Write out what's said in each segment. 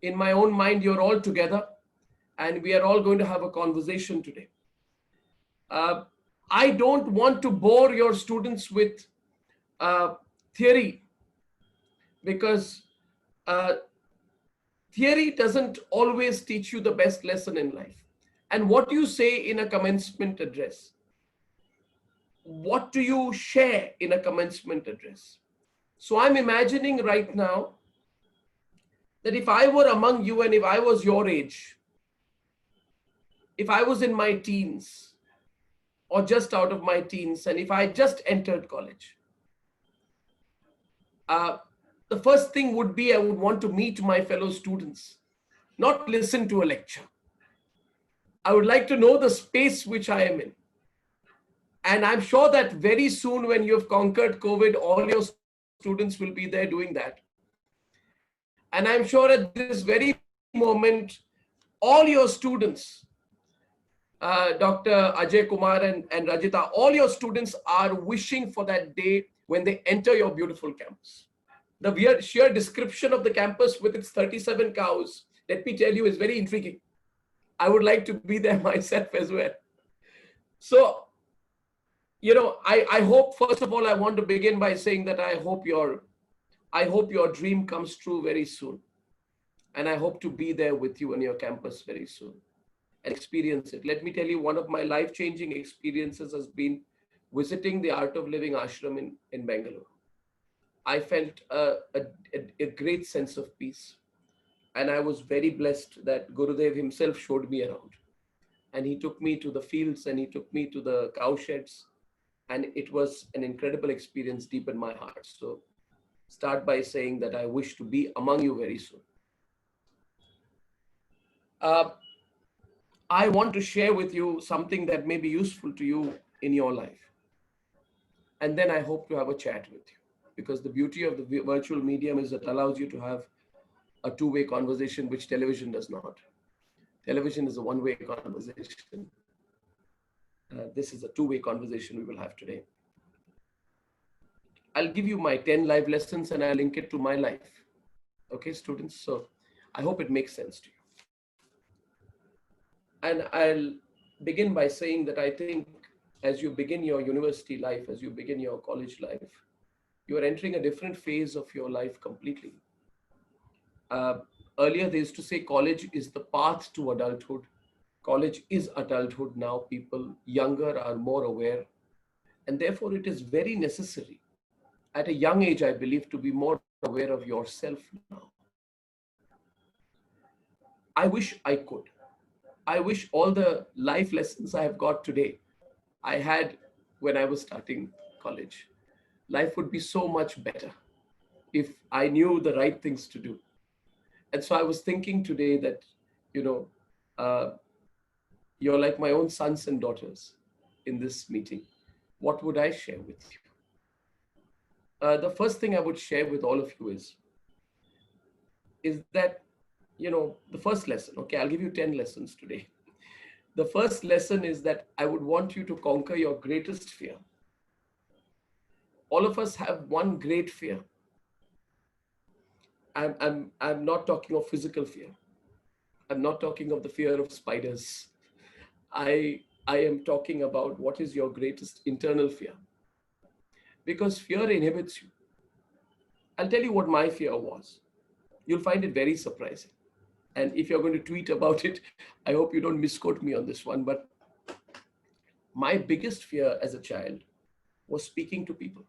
in my own mind, you're all together and we are all going to have a conversation today. I don't want to bore your students with theory, because uh, theory doesn't always teach you the best lesson in life. And what you say in a commencement address, what do you share in a commencement address? So I'm imagining right now that if I were among you and if I was your age, if I was in my teens or just out of my teens, and if I just entered college, the first thing would be I would want to meet my fellow students, not listen to a lecture. I would like to know the space which I am in. And I'm sure that very soon, when you have conquered COVID, all your students will be there doing that. And I'm sure at this very moment, all your students, Dr. Ajay Kumar and Rajita, all your students are wishing for that day when they enter your beautiful campus. The sheer description of the campus with its 37 cows, let me tell you, is very intriguing. I would like to be there myself as well. So, I hope, first of all, I want to begin by saying that I hope your dream comes true very soon. And I hope to be there with you on your campus very soon and experience it. Let me tell you, one of my life-changing experiences has been visiting the Art of Living ashram in Bangalore. I felt a great sense of peace. And I was very blessed that Gurudev himself showed me around. And he took me to the fields and he took me to the cow sheds. And it was an incredible experience deep in my heart. So start by saying that I wish to be among you very soon. I want to share with you something that may be useful to you in your life. And then I hope to have a chat with you, because the beauty of the virtual medium is it allows you to have a two-way conversation, which television does not. Television is a one-way conversation. This is a two-way conversation we will have today. I'll give you my 10 live lessons and I'll link it to my life. Okay, students? So I hope it makes sense to you. And I'll begin by saying that I think as you begin your university life, as you begin your college life, you are entering a different phase of your life completely. Earlier, they used to say college is the path to adulthood. College is adulthood now. People younger are more aware. And therefore, it is very necessary at a young age, I believe, to be more aware of yourself now. I wish I could. I wish all the life lessons I have got today, I had when I was starting college. Life would be so much better if I knew the right things to do. And so I was thinking today that, you're like my own sons and daughters in this meeting. What would I share with you? The first thing I would share with all of you is that, the first lesson, okay, I'll give you 10 lessons today. The first lesson is that I would want you to conquer your greatest fear. All of us have one great fear. I'm not talking of physical fear. I'm not talking of the fear of spiders. I am talking about what is your greatest internal fear. Because fear inhibits you. I'll tell you what my fear was. You'll find it very surprising. And if you're going to tweet about it, I hope you don't misquote me on this one. But my biggest fear as a child was speaking to people.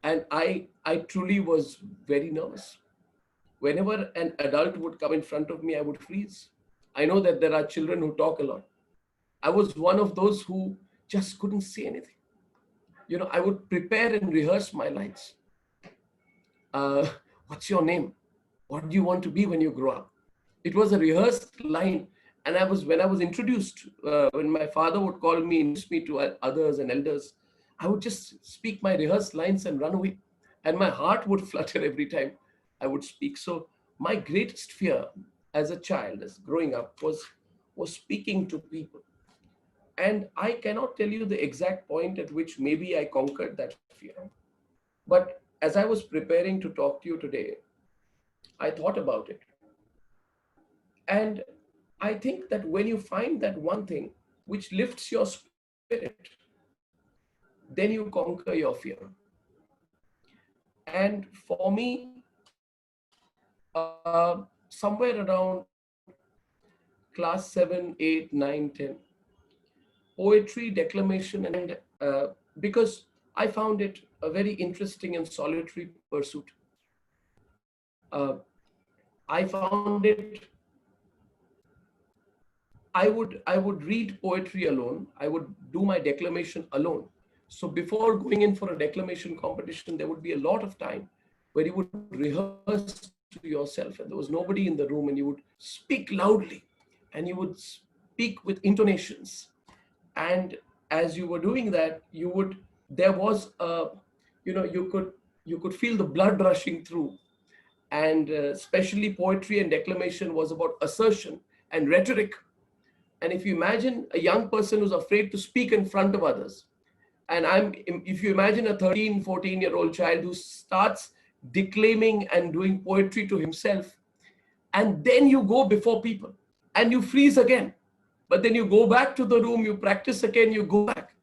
And I truly was very nervous. Whenever an adult would come in front of me, I would freeze. I know that there are children who talk a lot. I was one of those who just couldn't say anything. I would prepare and rehearse my lines. What's your name? What do you want to be when you grow up? It was a rehearsed line. And when I was introduced, when my father would call me, introduce me to others and elders, I would just speak my rehearsed lines and run away. And my heart would flutter every time I would speak. So my greatest fear as a child, as growing up, was speaking to people. And I cannot tell you the exact point at which maybe I conquered that fear. But as I was preparing to talk to you today, I thought about it. And I think that when you find that one thing which lifts your spirit, then you conquer your fear. And for me, somewhere around class 7, 8, 9, 10, poetry, declamation, and because I found it a very interesting and solitary pursuit. I found it, I would read poetry alone. I would do my declamation alone. So before going in for a declamation competition, there would be a lot of time where you would rehearse to yourself, and there was nobody in the room, and you would speak loudly, and you would speak with intonations. And as you were doing that, there was a, you could feel the blood rushing through. And especially poetry and declamation was about assertion and rhetoric. And if you imagine a young person who's afraid to speak in front of others, and if you imagine a 13, 14-year-old child who starts declaiming and doing poetry to himself, and then you go before people and you freeze again, but then you go back to the room, you practice again, you go back.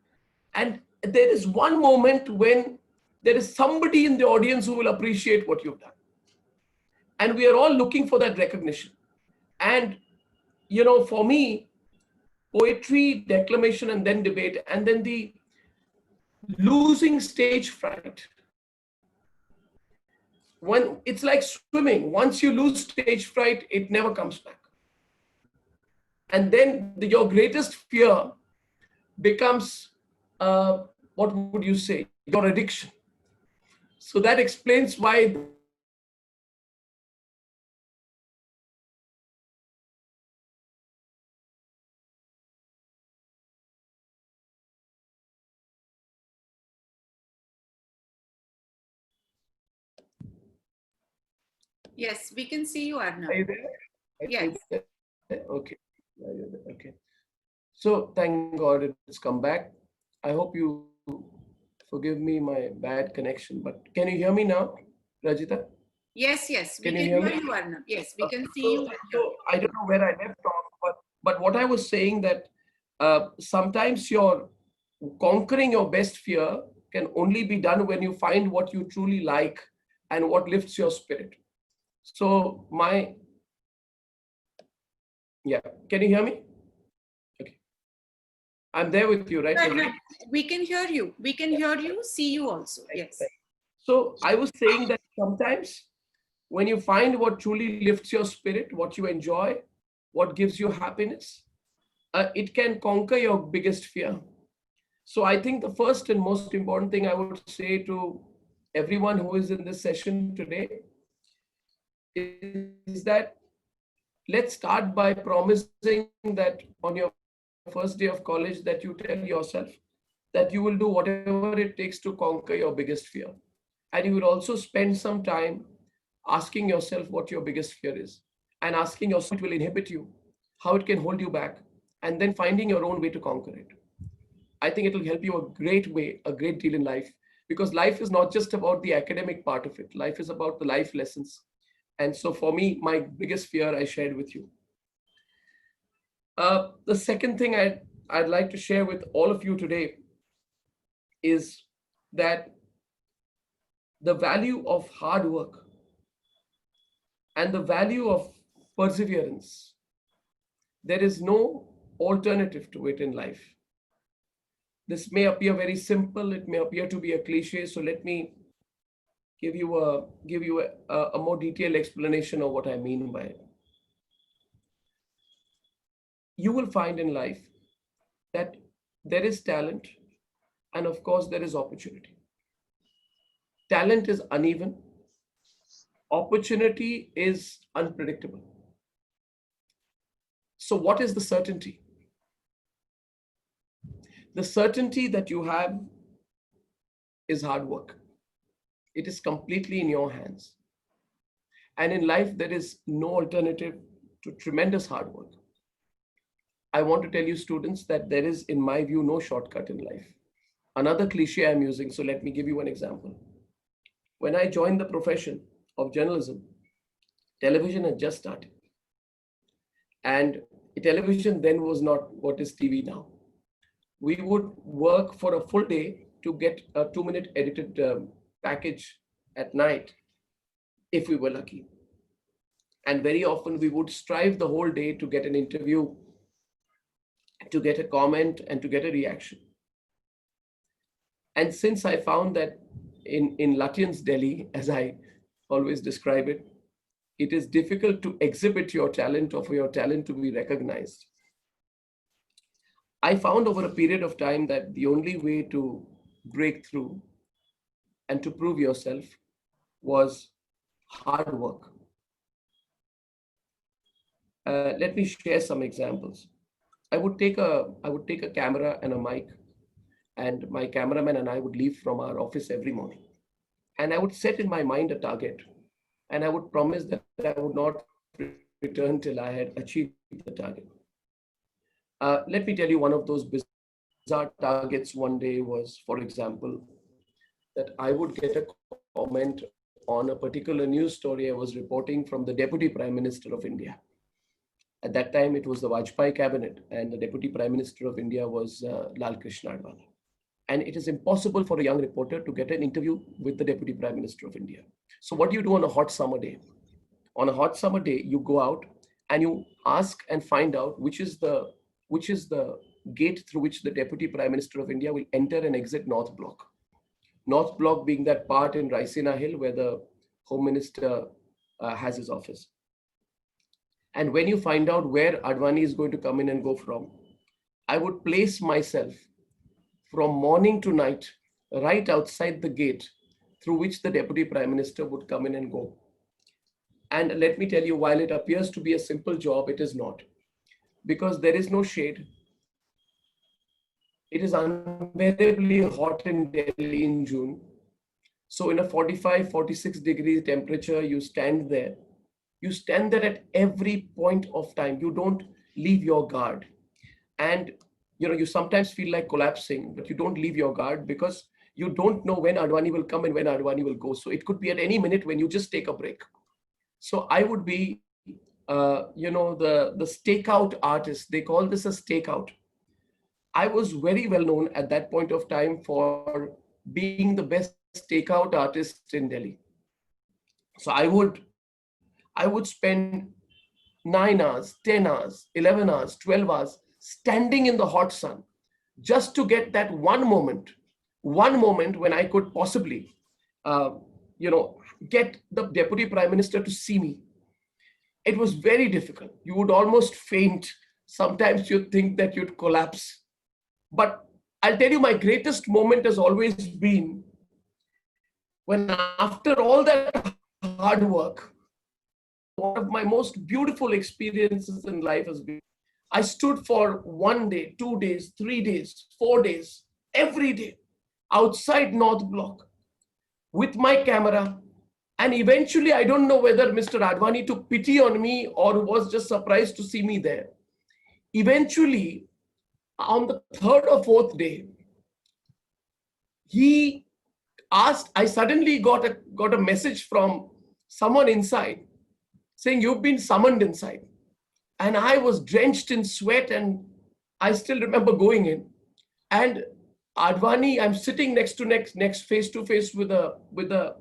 And there is one moment when there is somebody in the audience who will appreciate what you've done. And we are all looking for that recognition. And, for me, poetry, declamation, and then debate, and then the losing stage fright. When it's like swimming, once you lose stage fright, it never comes back. And then your greatest fear becomes, what would you say, your addiction. So that explains why the poetry and declamation and then debate are my favorite subjects. Yes, we can see you, Are Arnab. you there? Are Yes. you there? Okay. Yeah, you're there. Okay. So thank God it's come back. I hope you forgive me my bad connection, but can you hear me now, Rajita? Yes, Can yes, you we hear can me? hear you, Arnab. Yes, we can see So, you and hear so I don't know where I left off, but what I was saying that sometimes your conquering your best fear can only be done when you find what you truly like and what lifts your spirit. So yeah, can you hear me? Okay, I'm there with you, right, you. Rajita? Arnab, we can hear you. We can hear you, see you also. Yes. Thank you. So I was saying that sometimes when you find what truly lifts your spirit, what you enjoy, what gives you happiness, it can conquer your biggest fear. So I think the first and most important thing I would say to everyone who is in this session today is that let's start by promising that on your first day of college that you tell yourself that you will do whatever it takes to conquer your biggest fear. And you will also spend some time asking yourself what your biggest fear is and asking yourself how it will inhibit you, how it can hold you back, and then finding your own way to conquer it. I think it will help you a great way, a great deal in life, because life is not just about the academic part of it. Life is about the life lessons. And so for me, my biggest fear I shared with you. The second thing I'd like to share with all of you today is that the value of hard work and the value of perseverance, there is no alternative to it in life. This may appear very simple, it may appear to be a cliche, so let me give you a more detailed explanation of what I mean by it. You will find in life that there is talent, and of course there is opportunity. Talent is uneven, opportunity is unpredictable. So what is the certainty? The certainty that you have is hard work. It is completely in your hands. And in life, there is no alternative to tremendous hard work. I want to tell you, students, that there is, in my view, no shortcut in life. Another cliche I'm using, so let me give you an example. When I joined the profession of journalism, Television had just started. And television then was not what is TV now. We would work for a full day to get a 2-minute edited package at night if we were lucky. And very often we would strive the whole day to get an interview, to get a comment, and to get a reaction. And since I found that in Lutyens, Delhi, as I always describe it, it is difficult to exhibit your talent or for your talent to be recognized. I found over a period of time that the only way to break through and to prove yourself was hard work. Let me share some examples. I would take a camera and a mic, and my cameraman and I would leave from our office every morning. And I would set in my mind a target, and I would promise that I would not return till I had achieved the target. Let me tell you, one of those bizarre targets one day was, for example, that I would get a comment on a particular news story I was reporting from the Deputy Prime Minister of India. At that time, it was the Vajpayee cabinet, and the Deputy Prime Minister of India was Lal Krishna Advani. And it is impossible for a young reporter to get an interview with the Deputy Prime Minister of India. So what do you do on a hot summer day? On a hot summer day, you go out and you ask and find out which is the gate through which the Deputy Prime Minister of India will enter and exit North Block. North Block being that part in Raisina Hill where the Home Minister has his office. And when you find out where Advani is going to come in and go from, I would place myself from morning to night right outside the gate through which the Deputy Prime Minister would come in and go. And let me tell you, while it appears to be a simple job, it is not. Because there is no shade. It is unbearably hot in Delhi in June. So in a 45, 46 degree temperature, you stand there. You stand there at every point of time. You don't leave your guard. And you sometimes feel like collapsing, but you don't leave your guard because you don't know when Advani will come and when Advani will go. So it could be at any minute when you just take a break. So I would be, the stakeout artist. They call this a stakeout. I was very well known at that point of time for being the best stakeout artist in Delhi. So I would spend 9 hours, 10 hours, 11 hours, 12 hours standing in the hot sun just to get that one moment when I could possibly, get the Deputy Prime Minister to see me. It was very difficult. You would almost faint. Sometimes you'd think that you'd collapse. But I'll tell you, my greatest moment has always been when, after all that hard work, one of my most beautiful experiences in life has been, I stood for 1 day, 2 days, 3 days, 4 days, every day outside North Block with my camera. And eventually, I don't know whether Mr. Advani took pity on me or was just surprised to see me there. Eventually, on the 3rd or 4th day, he asked, I suddenly got a message from someone inside saying, "You've been summoned inside." And I was drenched in sweat, and I still remember going in. And Advani, I'm sitting next face to face with the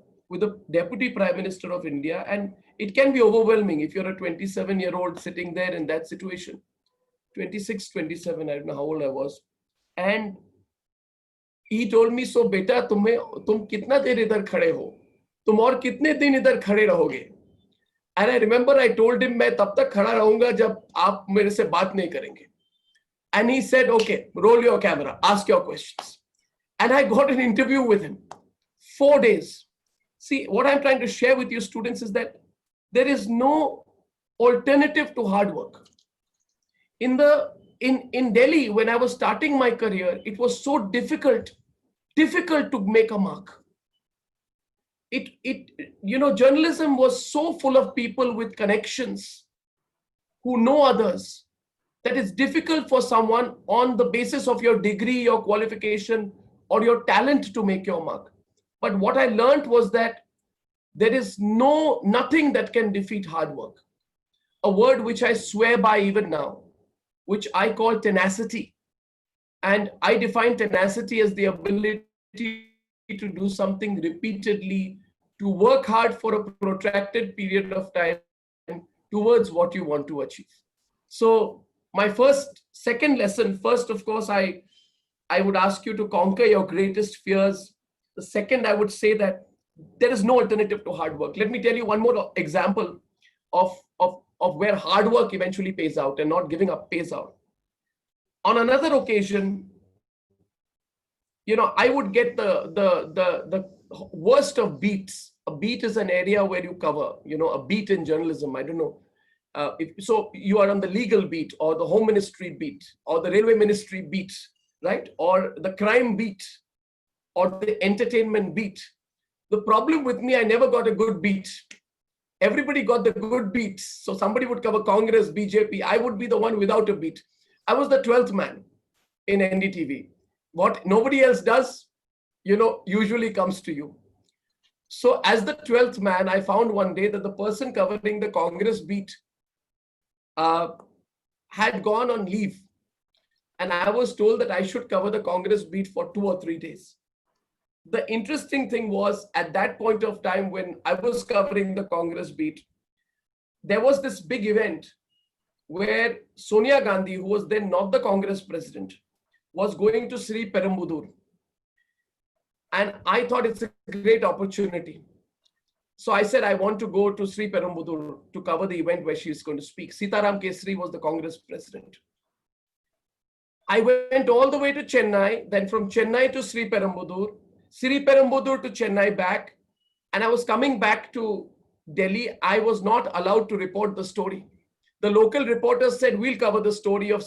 Deputy Prime Minister of India, and it can be overwhelming if you're a 27-year-old sitting there in that situation. 26, 27, I don't know how old I was. And he told me, "So beta, तुम कितना देर इधर खड़े हो? तुम और कितने दिन इधर खड़े रहोगे?" And I remember I told him, "मैं तब तक खड़ा रहूंगा जब आप मेरे से बात नहीं करेंगे." And he said, "Okay, roll your camera, ask your questions." And I got an interview with him. 4 days. See, what I'm trying to share with you students is that there is no alternative to hard work. In Delhi, when I was starting my career, it was so difficult to make a mark. Journalism was so full of people with connections who know others that it's difficult for someone on the basis of your degree, your qualification, or your talent to make your mark. But what I learned was that There is nothing that can defeat hard work. A word which I swear by even now, which I call tenacity. And I define tenacity as the ability to do something repeatedly, to work hard for a protracted period of time towards what you want to achieve. So my second lesson, first, of course, I would ask you to conquer your greatest fears. The second, I would say that there is no alternative to hard work. Let me tell you one more example of where hard work eventually pays out and not giving up pays out. On another occasion, I would get the worst of beats. A beat is an area where you cover, a beat in journalism. I don't know. So you are on the legal beat or the home ministry beat or the railway ministry beat, right? Or the crime beat or the entertainment beat. The problem with me, I never got a good beat. Everybody got the good beats. So somebody would cover Congress, BJP. I would be the one without a beat. I was the 12th man in NDTV. What nobody else does, usually comes to you. So as the 12th man, I found one day that the person covering the Congress beat had gone on leave. And I was told that I should cover the Congress beat for 2 or 3 days. The interesting thing was, at that point of time when I was covering the Congress beat, there was this big event where Sonia Gandhi, who was then not the Congress president, was going to Sri Perumbudur. And I thought it's a great opportunity. So I said, I want to go to Sri Perumbudur to cover the event where she is going to speak. Sitaram Kesri was the Congress president. I went all the way to Chennai, then from Chennai to Sri Perumbudur to Chennai back. And I was coming back to Delhi. I was not allowed to report the story. The local reporters said, we'll cover the story of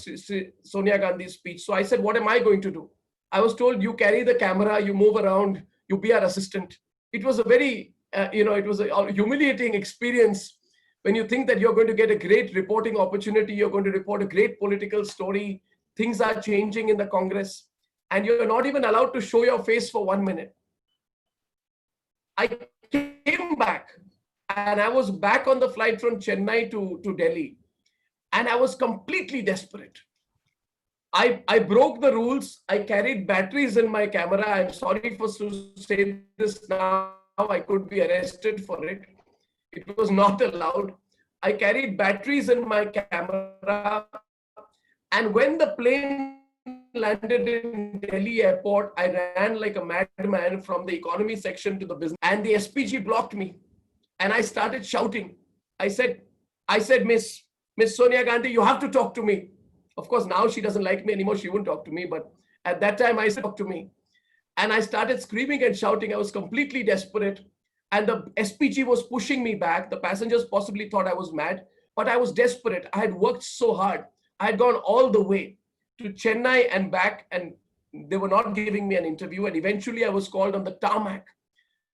Sonia Gandhi's speech. So I said, what am I going to do? I was told, you carry the camera, you move around, you be our assistant. It was a very, it was a humiliating experience when you think that you're going to get a great reporting opportunity, you're going to report a great political story, things are changing in the Congress, and you're not even allowed to show your face for 1 minute. I came back and I was back on the flight from Chennai to Delhi, and I was completely desperate. I broke the rules. I carried batteries in my camera. I'm sorry to say this now. I could be arrested for it. It was not allowed. I carried batteries in my camera. And when the plane landed in Delhi airport, I ran like a madman from the economy section to the business. And the SPG blocked me. And I started shouting. I said, Miss Sonia Gandhi, you have to talk to me. Of course, now she doesn't like me anymore. She wouldn't talk to me. But at that time, I said, talk to me. And I started screaming and shouting. I was completely desperate. And the SPG was pushing me back. The passengers possibly thought I was mad. But I was desperate. I had worked so hard. I had gone all the way to Chennai and back. And they were not giving me an interview. And eventually, I was called on the tarmac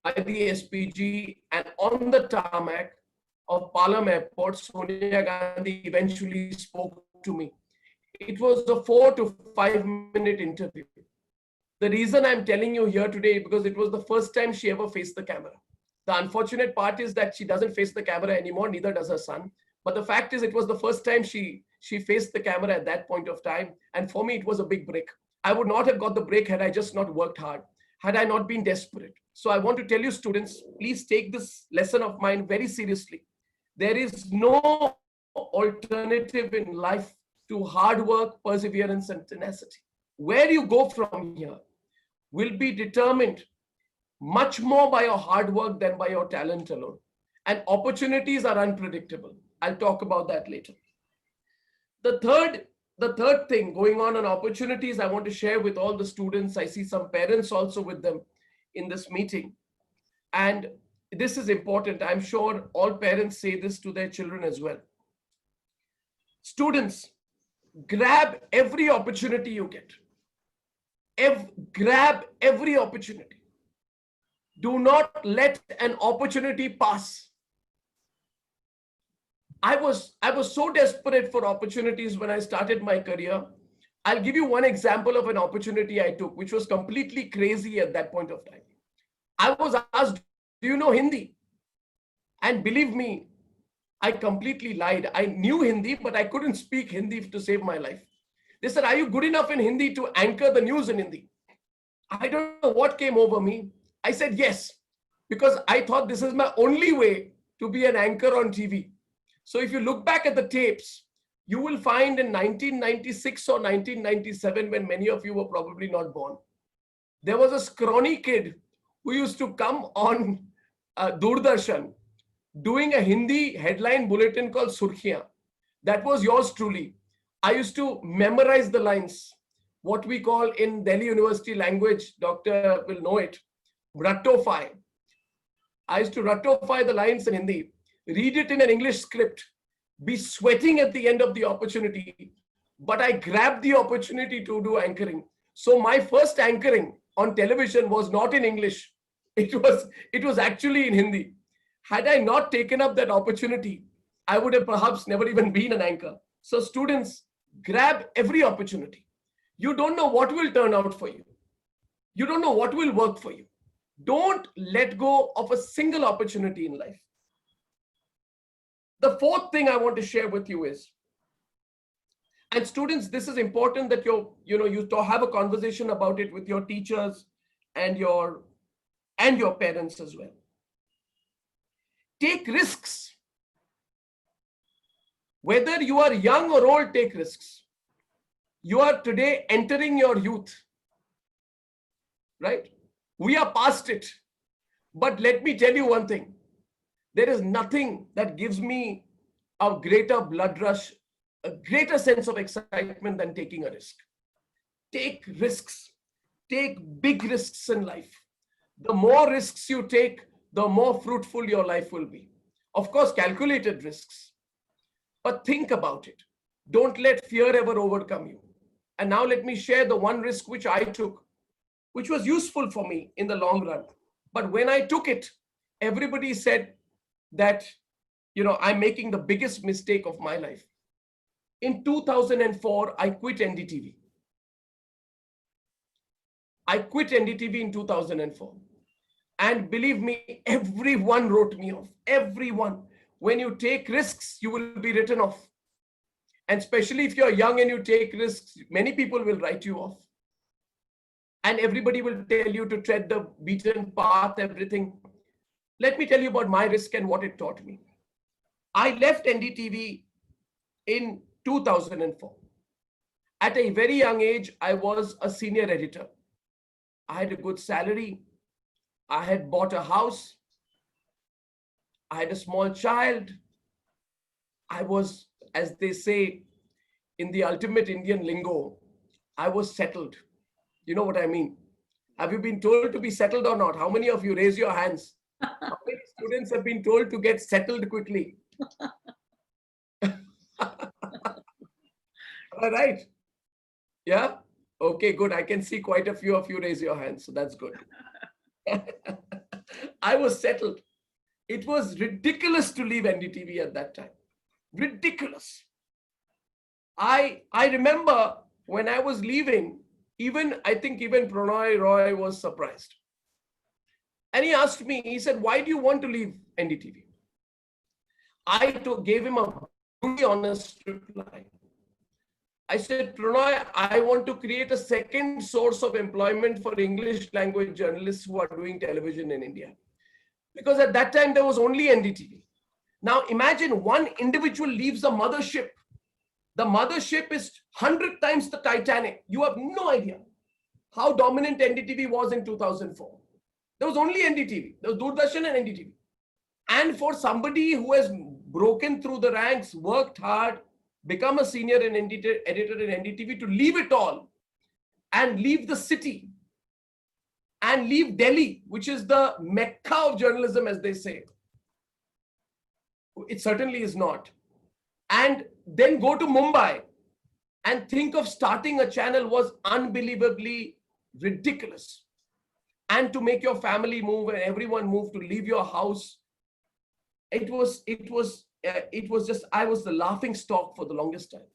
by the SPG. And on the tarmac of Palam Airport, Sonia Gandhi eventually spoke to me. It was a 4 to 5 minute interview. The reason I'm telling you here today, because it was the first time she ever faced the camera. The unfortunate part is that she doesn't face the camera anymore, neither does her son. But the fact is, it was the first time she faced the camera at that point of time. And for me, it was a big break. I would not have got the break had I just not worked hard, had I not been desperate. So I want to tell you, students, please take this lesson of mine very seriously. There is no alternative in life to hard work, perseverance, and tenacity. Where you go from here will be determined much more by your hard work than by your talent alone. And opportunities are unpredictable. I'll talk about that later. The third thing going on opportunities, I want to share with all the students. I see some parents also with them in this meeting. And this is important. I'm sure all parents say this to their children as well. Students, grab every opportunity you get. Grab every opportunity. Do not let an opportunity pass. I was so desperate for opportunities when I started my career. I'll give you one example of an opportunity I took, which was completely crazy at that point of time. I was asked, do you know Hindi? And believe me, I completely lied. I knew Hindi, but I couldn't speak Hindi to save my life. They said, "Are you good enough in Hindi to anchor the news in Hindi?" I don't know what came over me. I said yes, because I thought this is my only way to be an anchor on TV. So if you look back at the tapes, you will find in 1996 or 1997, when many of you were probably not born, there was a scrawny kid who used to come on Doordarshan doing a Hindi headline bulletin called Surkhiyan. That was yours truly. I used to memorize the lines, what we call in Delhi University language, doctor will know it, rattofy. I used to rattofy the lines in Hindi, read it in an English script, be sweating at the end of the opportunity, but I grabbed the opportunity to do anchoring. So my first anchoring on television was not in English. It was actually in Hindi. Had I not taken up that opportunity, I would have perhaps never even been an anchor. So students, grab every opportunity. You don't know what will turn out for you. You don't know what will work for you. Don't let go of a single opportunity in life. The fourth thing I want to share with you is, and students, this is important that you have a conversation about it with your teachers and your parents as well. Take risks. Whether you are young or old, take risks. You are today entering your youth, right? We are past it. But let me tell you one thing. There is nothing that gives me a greater blood rush, a greater sense of excitement than taking a risk. Take risks. Take big risks in life. The more risks you take, the more fruitful your life will be. Of course, calculated risks. But think about it. Don't let fear ever overcome you. And now let me share the one risk which I took, which was useful for me in the long run. But when I took it, everybody said that, I'm making the biggest mistake of my life. In 2004, I quit NDTV. I quit NDTV in 2004. And believe me, everyone wrote me off. Everyone. When you take risks, you will be written off. And especially if you're young and you take risks, many people will write you off. And everybody will tell you to tread the beaten path, everything. Let me tell you about my risk and what it taught me. I left NDTV in 2004. At a very young age, I was a senior editor. I had a good salary. I had bought a house. I had a small child. I was, as they say in the ultimate Indian lingo, I was settled. You know what I mean? Have you been told to be settled or not? How many of you raise your hands? How many students have been told to get settled quickly? All right. Yeah? Okay, good. I can see quite a few of you raise your hands. So that's good. I was settled. It was ridiculous to leave NDTV at that time. Ridiculous. I remember when I was leaving, I think even Pranay Roy was surprised. And he asked me, he said, "Why do you want to leave NDTV?" I gave him a brutally honest reply. I said, "Pranay, I want to create a second source of employment for English language journalists who are doing television in India." Because at that time, there was only NDTV. Now imagine one individual leaves a mothership. The mothership is 100 times the Titanic. You have no idea how dominant NDTV was in 2004. There was only NDTV. There was Doordarshan and NDTV. And for somebody who has broken through the ranks, worked hard, become a senior editor in NDTV, to leave it all and leave the city and leave Delhi, which is the Mecca of journalism, as they say. It certainly is not. And then go to Mumbai and think of starting a channel was unbelievably ridiculous. And to make your family move and everyone move, to leave your house, it was just, I was the laughing stock for the longest time.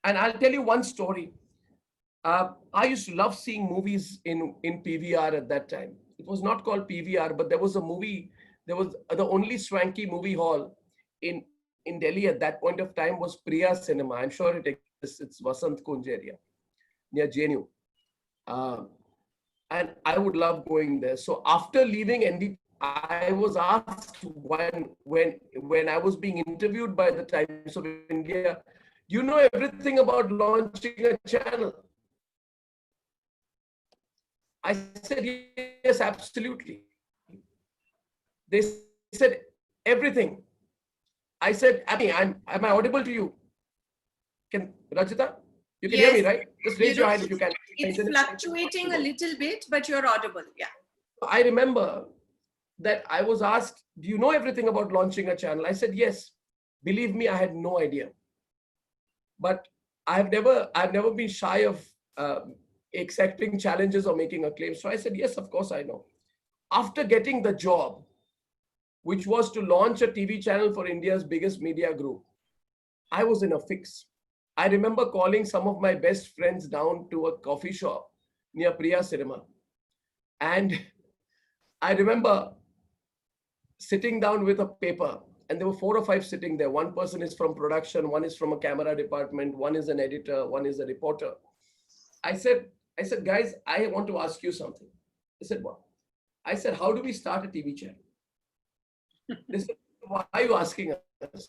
And I'll tell you one story. I used to love seeing movies in PVR at that time. It was not called PVR, but there was a movie There was the only swanky movie hall in Delhi at that point of time was Priya Cinema. I'm sure it exists. It's Vasant Kunj area near JNU. Um, and I would love going there. So after leaving ND, I was asked when I was being interviewed by the Times of India, do you know everything about launching a channel? I said, yes, absolutely. They said, everything. I said, am I audible to you? Can Rajita? You can hear me, Yes, right? Just raise your hand if you can. it's fluctuating a little bit, but you're audible. Yeah. I remember that I was asked, do you know everything about launching a channel? I said, yes. Believe me, I had no idea. But I've never been shy of accepting challenges or making a claim. So I said, yes, of course I know. After getting the job, which was to launch a TV channel for India's biggest media group, I was in a fix. I remember calling some of my best friends down to a coffee shop near Priya Cinema. And I remember sitting down with a paper, and there were 4 or 5 sitting there. One person is from production, one is from a camera department, one is an editor, one is a reporter. I said, guys, I want to ask you something. They said, what? I said, how do we start a TV channel? They said, why are you asking us?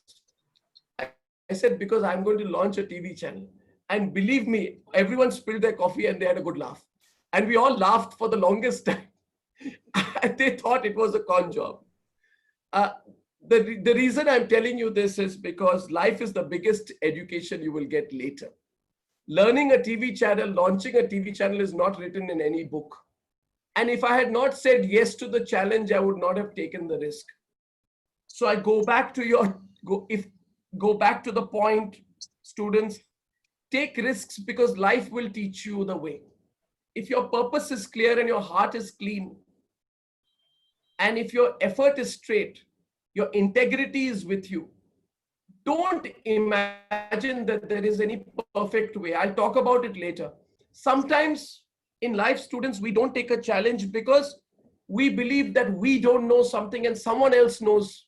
I said, because I'm going to launch a TV channel. And believe me, everyone spilled their coffee and they had a good laugh. And we all laughed for the longest time. And they thought it was a con job. The reason I'm telling you this is because life is the biggest education you will get later. Learning a TV channel, launching a TV channel is not written in any book. And if I had not said yes to the challenge, I would not have taken the risk. So I go back to the point, students, take risks because life will teach you the way. If your purpose is clear and your heart is clean, and if your effort is straight, your integrity is with you, don't imagine that there is any perfect way. I'll talk about it later. Sometimes in life, students, we don't take a challenge because we believe that we don't know something and someone else knows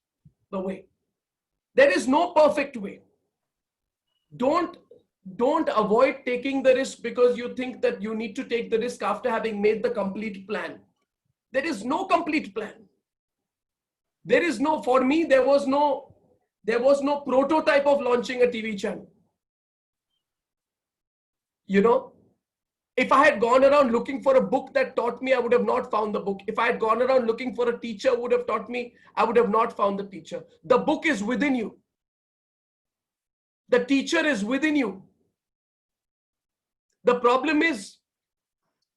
the way. There is no perfect way. Don't avoid taking the risk because you think that you need to take the risk after having made the complete plan. There is no complete plan. There is no, for me, there was no prototype of launching a TV channel. You know, if I had gone around looking for a book that taught me, I would have not found the book. If I had gone around looking for a teacher who would have taught me, I would have not found the teacher. The book is within you. The teacher is within you. The problem is,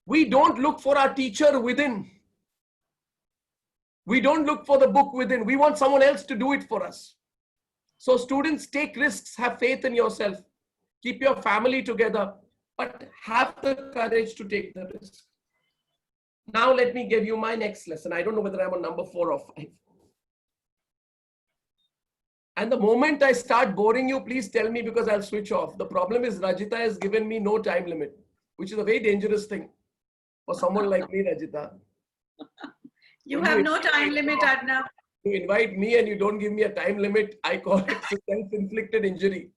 we don't look for our teacher within. We don't look for the book within. We want someone else to do it for us. So students, take risks, have faith in yourself, keep your family together, but have the courage to take the risk. Now let me give you my next lesson. I don't know whether I'm on number 4 or 5. And the moment I start boring you, please tell me because I'll switch off. The problem is Rajita has given me no time limit, which is a very dangerous thing for someone like me, Rajita. You have no time limit, Arnab. You invite me and you don't give me a time limit. I call it self-inflicted injury.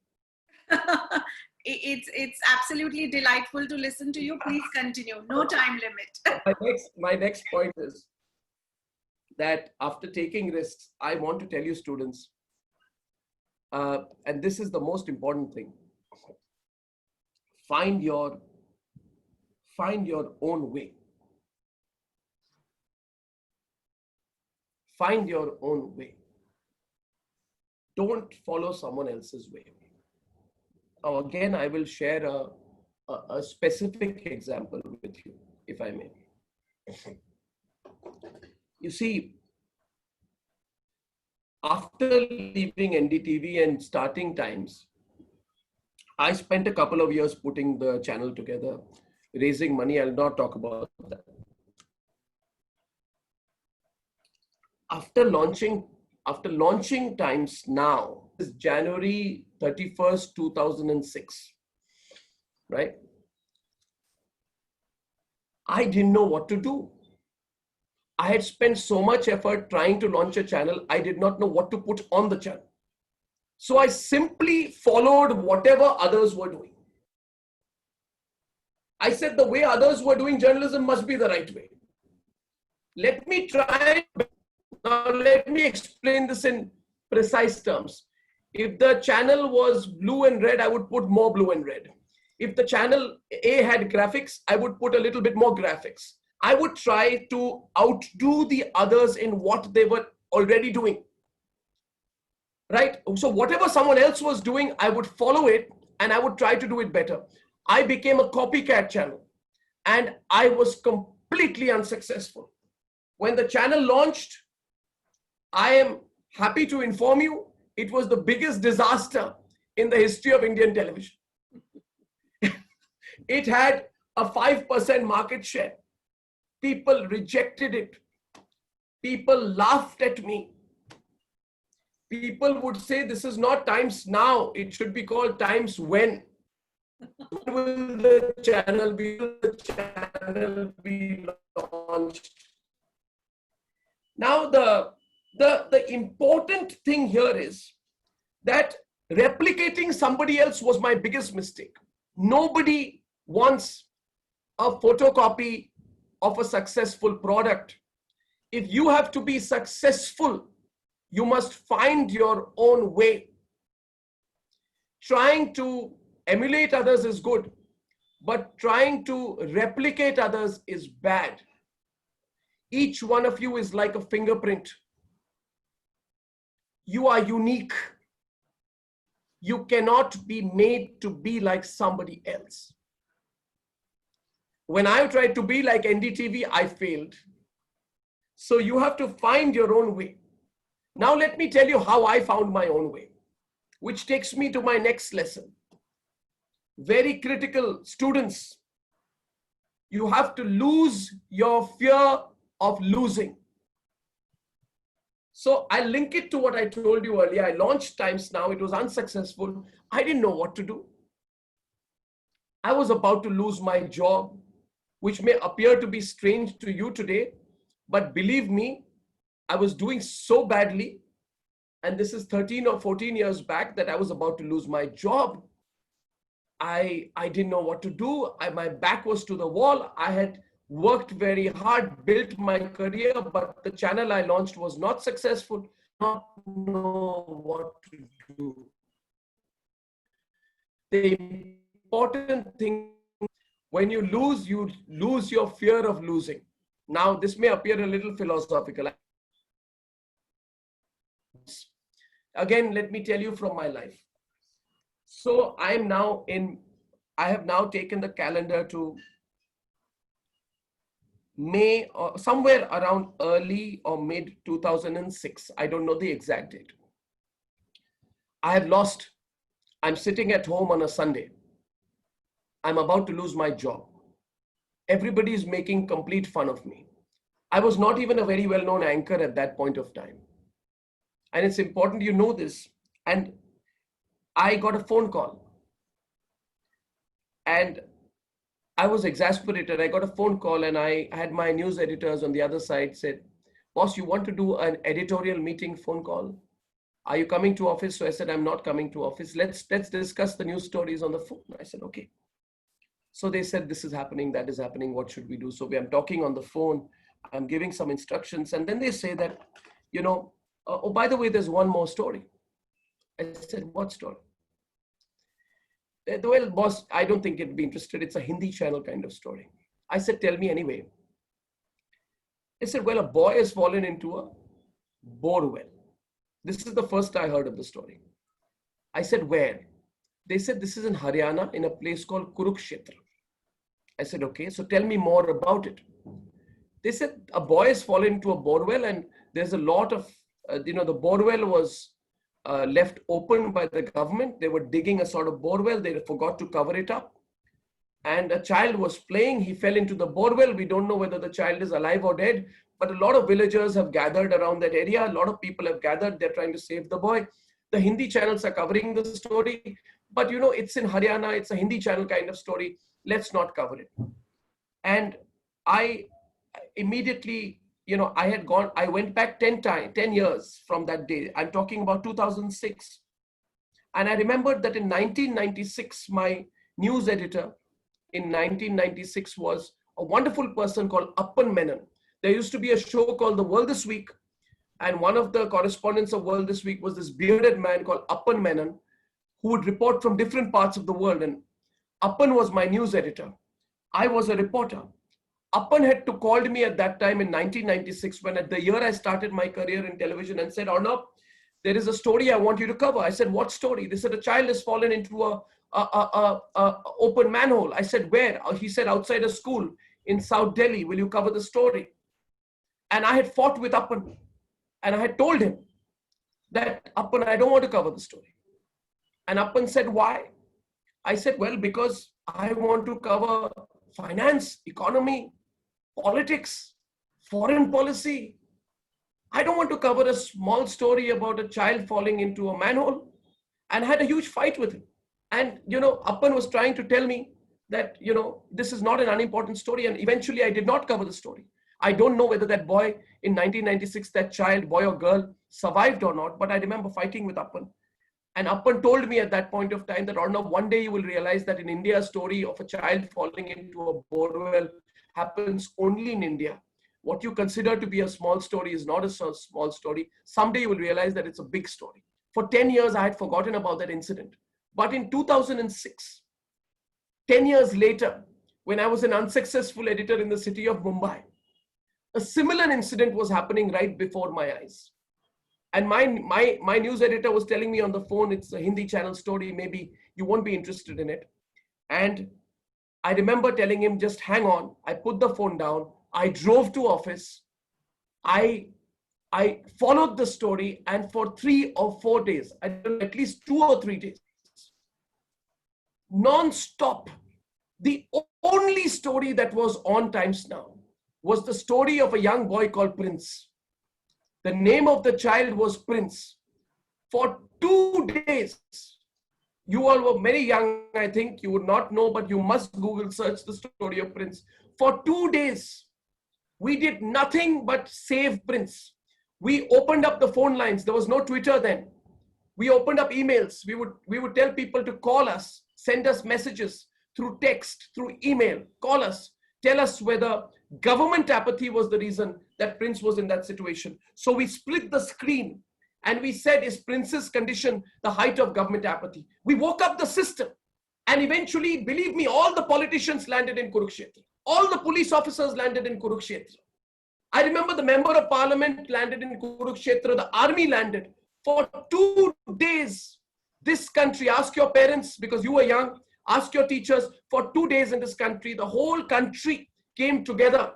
It's absolutely delightful to listen to you. Please continue. No time limit. My next point is that after taking risks, I want to tell you students, and this is the most important thing, find your own way. Find your own way. Don't follow someone else's way. Now, again, I will share a specific example with you, if I may. You see, after leaving NDTV and starting Times, I spent a couple of years putting the channel together, raising money. I'll not talk about that. After launching Times now, is January 31st, 2006, right? I didn't know what to do. I had spent so much effort trying to launch a channel, I did not know what to put on the channel. So I simply followed whatever others were doing. I said the way others were doing journalism must be the right way. Let me try. Now let me explain this in precise terms. If the channel was blue and red, I would put more blue and red. If the channel A had graphics, I would put a little bit more graphics. I would try to outdo the others in what they were already doing. Right? So whatever someone else was doing, I would follow it and I would try to do it better. I became a copycat channel and I was completely unsuccessful. When the channel launched, I am happy to inform you, it was the biggest disaster in the history of Indian television. It had a 5% market share. People rejected it. People laughed at me. People would say, this is not Times Now, it should be called Times When. When will the channel be launched? Now, the important thing here is that replicating somebody else was my biggest mistake. Nobody wants a photocopy of a successful product. If you have to be successful, you must find your own way. Trying to emulate others is good, but trying to replicate others is bad. Each one of you is like a fingerprint. You are unique. You cannot be made to be like somebody else. When I tried to be like NDTV, I failed. So you have to find your own way. Now let me tell you how I found my own way, which takes me to my next lesson. Very critical, students. You have to lose your fear of losing. So I link it to what I told you earlier. I launched Times Now. It was unsuccessful. I didn't know what to do. I was about to lose my job, which may appear to be strange to you today, but believe me, I was doing so badly, and this is 13 or 14 years back, that I was about to lose my job. I didn't know what to do. My back was to the wall. I had worked very hard, built my career, but the channel I launched was not successful. Not know what to do. The important thing, when you lose your fear of losing. Now, this may appear a little philosophical. Again, let me tell you from my life. So I have now taken the calendar to May or somewhere around early or mid 2006. I don't know the exact date. I'm sitting at home on a Sunday. I'm about to lose my job. Everybody is making complete fun of me. I was not even a very well-known anchor at that point of time. And it's important you know this. And I got a phone call. And I was exasperated. I got a phone call and I had my news editors on the other side said, boss, you want to do an editorial meeting phone call? Are you coming to office? So I said, I'm not coming to office. Let's discuss the news stories on the phone. I said, okay. So they said, this is happening, that is happening. What should we do? So I'm talking on the phone. I'm giving some instructions. And then they say that, oh, by the way, there's one more story. I said, what story? Well, boss, I don't think you'd be interested. It's a Hindi channel kind of story. I said, tell me anyway. They said, well, a boy has fallen into a bore well. This is the first I heard of the story. I said, where? They said, this is in Haryana in a place called Kurukshetra. I said, okay, so tell me more about it. They said, a boy has fallen into a bore well and there's a lot of, the bore well was left open by the government. They were digging a sort of bore well. They forgot to cover it up. And a child was playing. He fell into the bore well. We don't know whether the child is alive or dead, but a lot of villagers have gathered around that area. A lot of people have gathered. They're trying to save the boy. The Hindi channels are covering the story, but it's in Haryana. It's a Hindi channel kind of story. Let's not cover it. And I immediately I went back 10 years from that day. I'm talking about 2006. And I remembered that in 1996, my news editor in 1996 was a wonderful person called Appan Menon. There used to be a show called The World This Week. And one of the correspondents of World This Week was this bearded man called Appan Menon, who would report from different parts of the world. And Appan was my news editor. I was a reporter. Appan had to called me at that time in 1996, when at the year I started my career in television, and said, Arnab, there is a story I want you to cover. I said, what story? They said, a child has fallen into a open manhole. I said, where? He said, outside a school in South Delhi. Will you cover the story? And I had fought with Appan. And I had told him that, Appan, I don't want to cover the story. And Appan said, why? I said, well, because I want to cover finance, economy, politics, foreign policy. I don't want to cover a small story about a child falling into a manhole. And I had a huge fight with him. And, Appan was trying to tell me that, this is not an unimportant story. And eventually I did not cover the story. I don't know whether that boy in 1996, that child, boy or girl, survived or not. But I remember fighting with Appan. And Appan told me at that point of time that, Arnab, one day you will realize that in India, a story of a child falling into a borewell happens only in India. What you consider to be a small story is not a small story. Someday you will realize that it's a big story. For 10 years, I had forgotten about that incident. But in 2006, 10 years later, when I was an unsuccessful editor in the city of Mumbai, a similar incident was happening right before my eyes. And my news editor was telling me on the phone, it's a Hindi channel story, maybe you won't be interested in it. And I remember telling him, just hang on. I put the phone down. I drove to office. I followed the story, and for 3 or 4 days, I don't know, at least 2 or 3 days, non-stop, the only story that was on Times Now was the story of a young boy called Prince. The name of the child was Prince. For 2 days, you all were very young, I think, you would not know, but you must Google search the story of Prince. For 2 days, we did nothing but save Prince. We opened up the phone lines. There was no Twitter then. We opened up emails. We would tell people to call us, send us messages through text, through email, call us, tell us whether government apathy was the reason that Prince was in that situation. So we split the screen and we said, is Prince's condition the height of government apathy? We woke up the system, and eventually, believe me, all the politicians landed in Kurukshetra. All the police officers landed in Kurukshetra. I remember the member of parliament landed in Kurukshetra, the army landed. For 2 days, this country, ask your parents, because you were young, ask your teachers, for 2 days in this country, the whole country came together.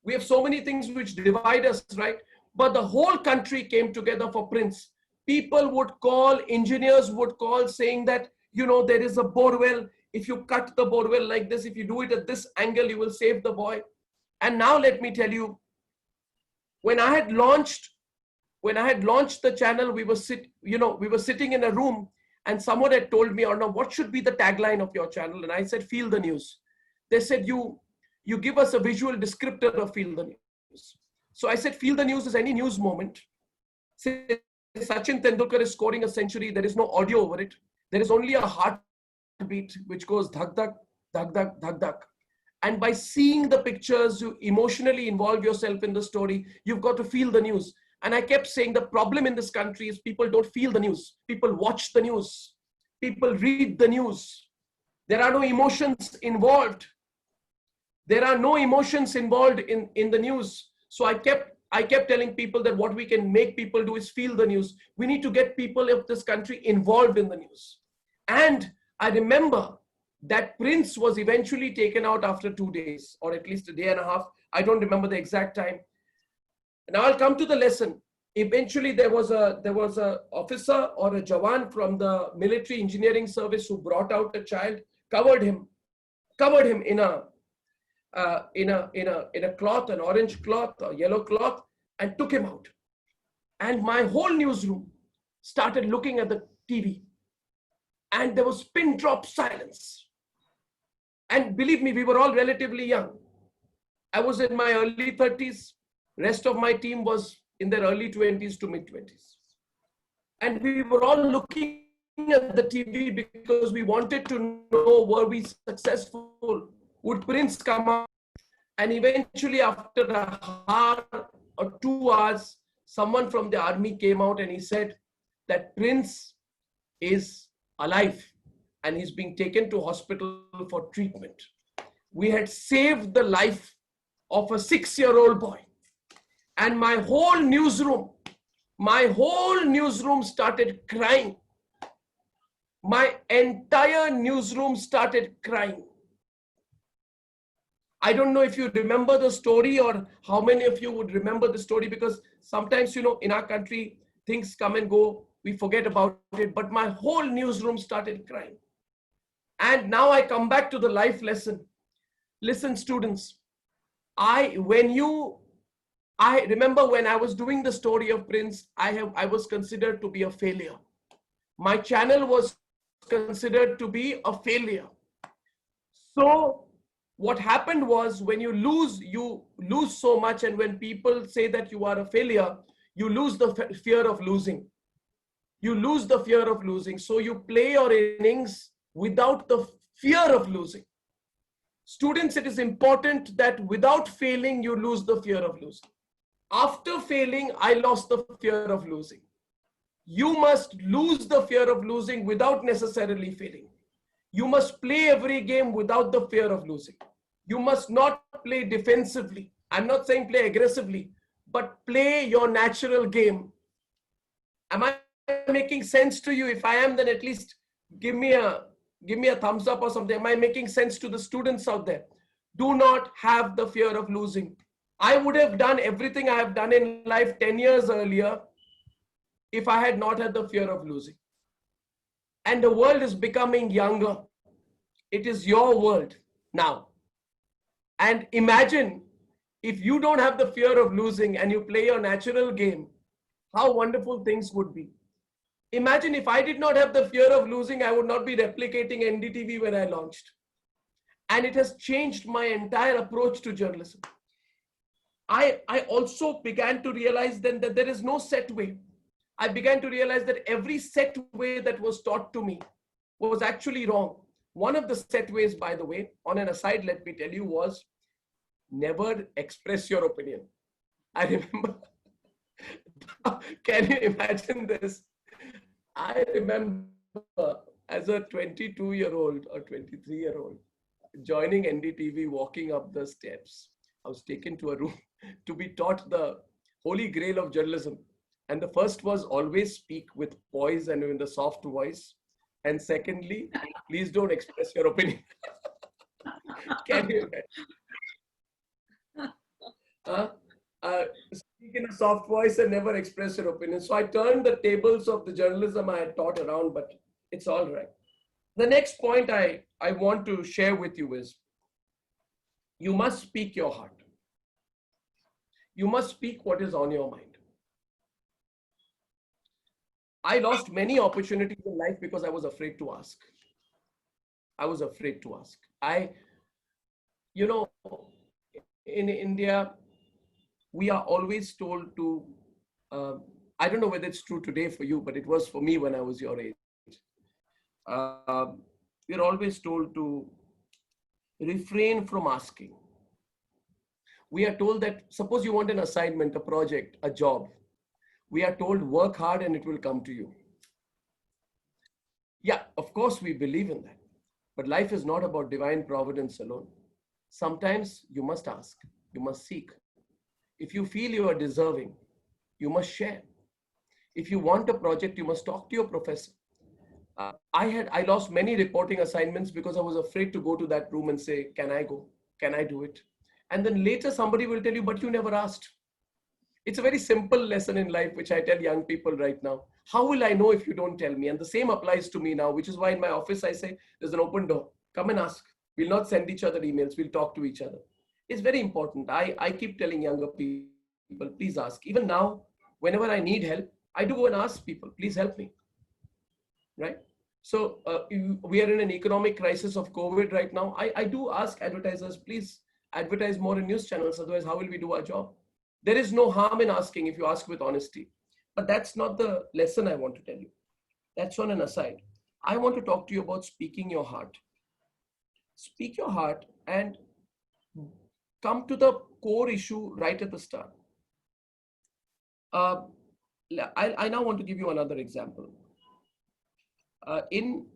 We have so many things which divide us, right? But the whole country came together for Prince. People would call, engineers would call, saying that, there is a borewell. If you cut the borewell like this, if you do it at this angle, you will save the boy. And now let me tell you, when I had launched the channel, we were sitting in a room, and someone had told me, Arnab, what should be the tagline of your channel? And I said, feel the news. They said, you give us a visual descriptor of feel the news. So I said, feel the news is any news moment. Say Sachin Tendulkar is scoring a century. There is no audio over it. There is only a heartbeat which goes dhak dhak, dhak dhak, dhak dhak. And by seeing the pictures, you emotionally involve yourself in the story. You've got to feel the news. And I kept saying the problem in this country is people don't feel the news. People watch the news. People read the news. There are no emotions involved. There are no emotions involved in the news. So I kept telling people that what we can make people do is feel the news. We need to get people of this country involved in the news. And I remember that Prince was eventually taken out after 2 days, or at least a day and a half. I don't remember the exact time. Now I'll come to the lesson. Eventually there was a officer or a Jawan from the military engineering service who brought out a child, covered him in a cloth, an orange cloth, a yellow cloth, and took him out. And my whole newsroom started looking at the TV, and there was pin drop silence. And believe me, we were all relatively young. I was in my early 30s. Rest of my team was in their early 20s to mid 20s. And we were all looking at the TV because we wanted to know, were we successful? Would Prince come out? And eventually, after a hour or 2 hours, someone from the army came out and he said that Prince is alive and he's being taken to hospital for treatment. We had saved the life of a 6-year-old boy. And my whole newsroom started crying. My entire newsroom started crying. I don't know if you remember the story or how many of you would remember the story, because sometimes, you know, in our country, things come and go, we forget about it, but my whole newsroom started crying. And now I come back to the life lesson. Listen, students, I remember when I was doing the story of Prince, I was considered to be a failure. My channel was considered to be a failure. So what happened was, when you lose so much, and when people say that you are a failure, you lose the fear of losing. You lose the fear of losing. So you play your innings without the fear of losing. Students, it is important that without failing, you lose the fear of losing. After failing, I lost the fear of losing. You must lose the fear of losing without necessarily failing. You must play every game without the fear of losing. You must not play defensively. I'm not saying play aggressively, but play your natural game. Am I making sense to you? If I am, then at least give me a thumbs up or something. Am I making sense to the students out there? Do not have the fear of losing. I would have done everything I have done in life 10 years earlier if I had not had the fear of losing. And the world is becoming younger. It is your world now. And imagine if you don't have the fear of losing and you play your natural game, how wonderful things would be. Imagine if I did not have the fear of losing, I would not be replicating NDTV when I launched. And it has changed my entire approach to journalism. I also began to realize then that there is no set way. I began to realize that every set way that was taught to me was actually wrong. One of the set ways, by the way, on an aside, let me tell you, was never express your opinion. I remember, can you imagine this? I remember as a 22-year-old or 23-year-old joining NDTV, walking up the steps. I was taken to a room to be taught the holy grail of journalism. And the first was always speak with poise and in the soft voice. And secondly, please don't express your opinion. Can you speak in a soft voice and never express your opinion? So I turned the tables of the journalism I had taught around, but it's all right. The next point I want to share with you is, you must speak your heart. You must speak what is on your mind. I lost many opportunities in life because I was afraid to ask. I was afraid to ask. You know, in India, we are always told to, I don't know whether it's true today for you, but it was for me when I was your age. We're always told to refrain from asking. We are told that, suppose you want an assignment, a project, a job. We are told, work hard and it will come to you. Yeah, of course, we believe in that. But life is not about divine providence alone. Sometimes you must ask, you must seek. If you feel you are deserving, you must share. If you want a project, you must talk to your professor. I lost many reporting assignments because I was afraid to go to that room and say, can I go? Can I do it? And then later somebody will tell you, but you never asked. It's a very simple lesson in life, which I tell young people right now. How will I know if you don't tell me? And the same applies to me now, which is why in my office I say, there's an open door. Come and ask. We'll not send each other emails. We'll talk to each other. It's very important. I keep telling younger people, please ask. Even now, whenever I need help, I do go and ask people, please help me. Right? So we are in an economic crisis of COVID right now. I do ask advertisers, please advertise more in news channels. Otherwise, how will we do our job? There is no harm in asking if you ask with honesty. But that's not the lesson I want to tell you. That's on an aside. I want to talk to you about speaking your heart. Speak your heart and come to the core issue right at the start. I now want to give you another example. In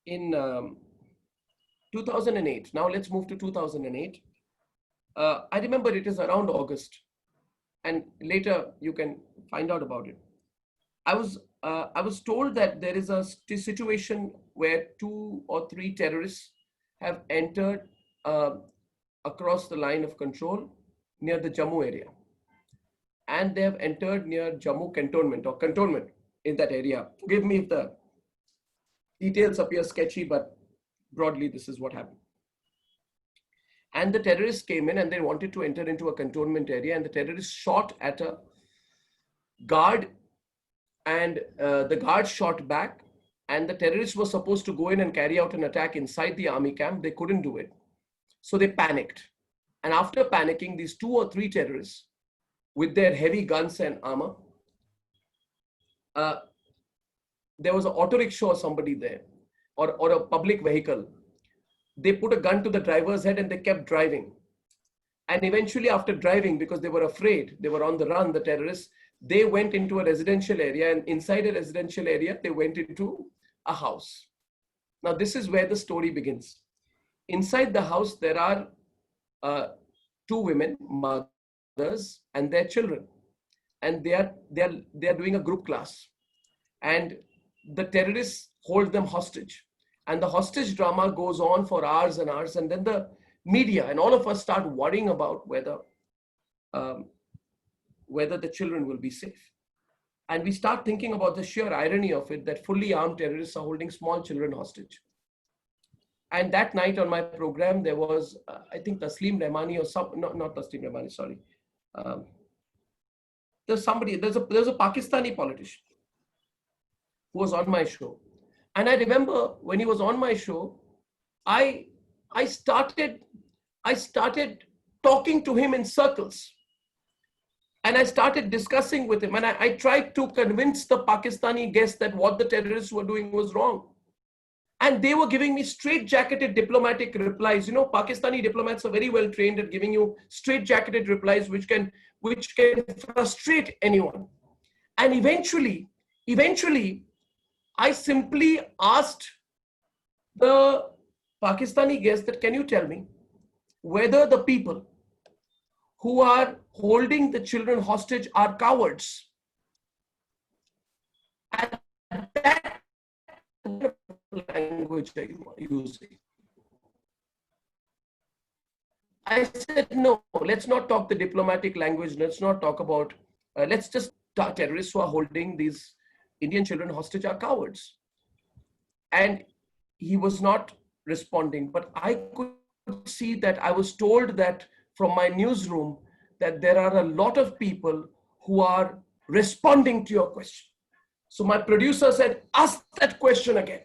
2008, now let's move to 2008. I remember it is around August, and later you can find out about it. I was told that there is a situation where 2 or 3 terrorists have entered across the line of control near the Jammu area. And they have entered near Jammu cantonment or cantonment in that area. Forgive me if the details appear sketchy, but broadly this is what happened. And the terrorists came in and they wanted to enter into a cantonment area, and the terrorists shot at a guard, and the guard shot back, and the terrorists were supposed to go in and carry out an attack inside the army camp. They couldn't do it. So they panicked. And after panicking, these 2 or 3 terrorists with their heavy guns and armor, there was an auto rickshaw or somebody there, or a public vehicle. They put a gun to the driver's head and they kept driving. And eventually, after driving, because they were afraid, they were on the run, the terrorists, they went into a residential area, and inside a residential area, they went into a house. Now, this is where the story begins. Inside the house, there are 2 women, mothers, and their children. And they are doing a group class. And the terrorists hold them hostage. And the hostage drama goes on for hours and hours. And then the media and all of us start worrying about whether the children will be safe. And we start thinking about the sheer irony of it, that fully armed terrorists are holding small children hostage. And that night on my program, there was, I think, Taslim Rahmani or some, not Taslim Rahmani, sorry. There's a Pakistani politician who was on my show. And I remember when he was on my show, I started talking to him in circles. And I started discussing with him. And I tried to convince the Pakistani guests that what the terrorists were doing was wrong. And they were giving me straight-jacketed diplomatic replies. You know, Pakistani diplomats are very well trained at giving you straight-jacketed replies, which can frustrate anyone. And eventually, I simply asked the Pakistani guest that, can you tell me whether the people who are holding the children hostage are cowards? And that language are you using? I said, no, let's not talk the diplomatic language. Let's not talk about, let's just talk terrorists who are holding these Indian children hostage are cowards. And he was not responding, but I could see that I was told that from my newsroom that there are a lot of people who are responding to your question. So my producer said, ask that question again.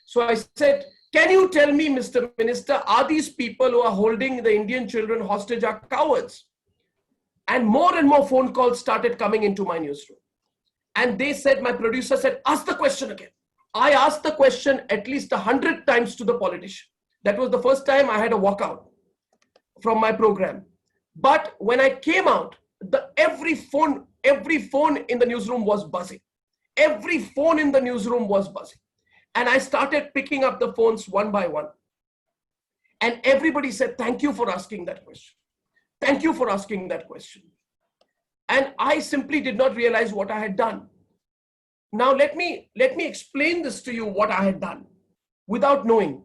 So I said, can you tell me, Mr. Minister, are these people who are holding the Indian children hostage are cowards? And more phone calls started coming into my newsroom. And they said, my producer said, ask the question again. I asked the question at least 100 times to the politician. That was the first time I had a walkout from my program. But when I came out, every phone in the newsroom was buzzing. Every phone in the newsroom was buzzing. And I started picking up the phones one by one. And everybody said, thank you for asking that question. Thank you for asking that question. And I simply did not realize what I had done. Now let me explain this to you, what I had done without knowing.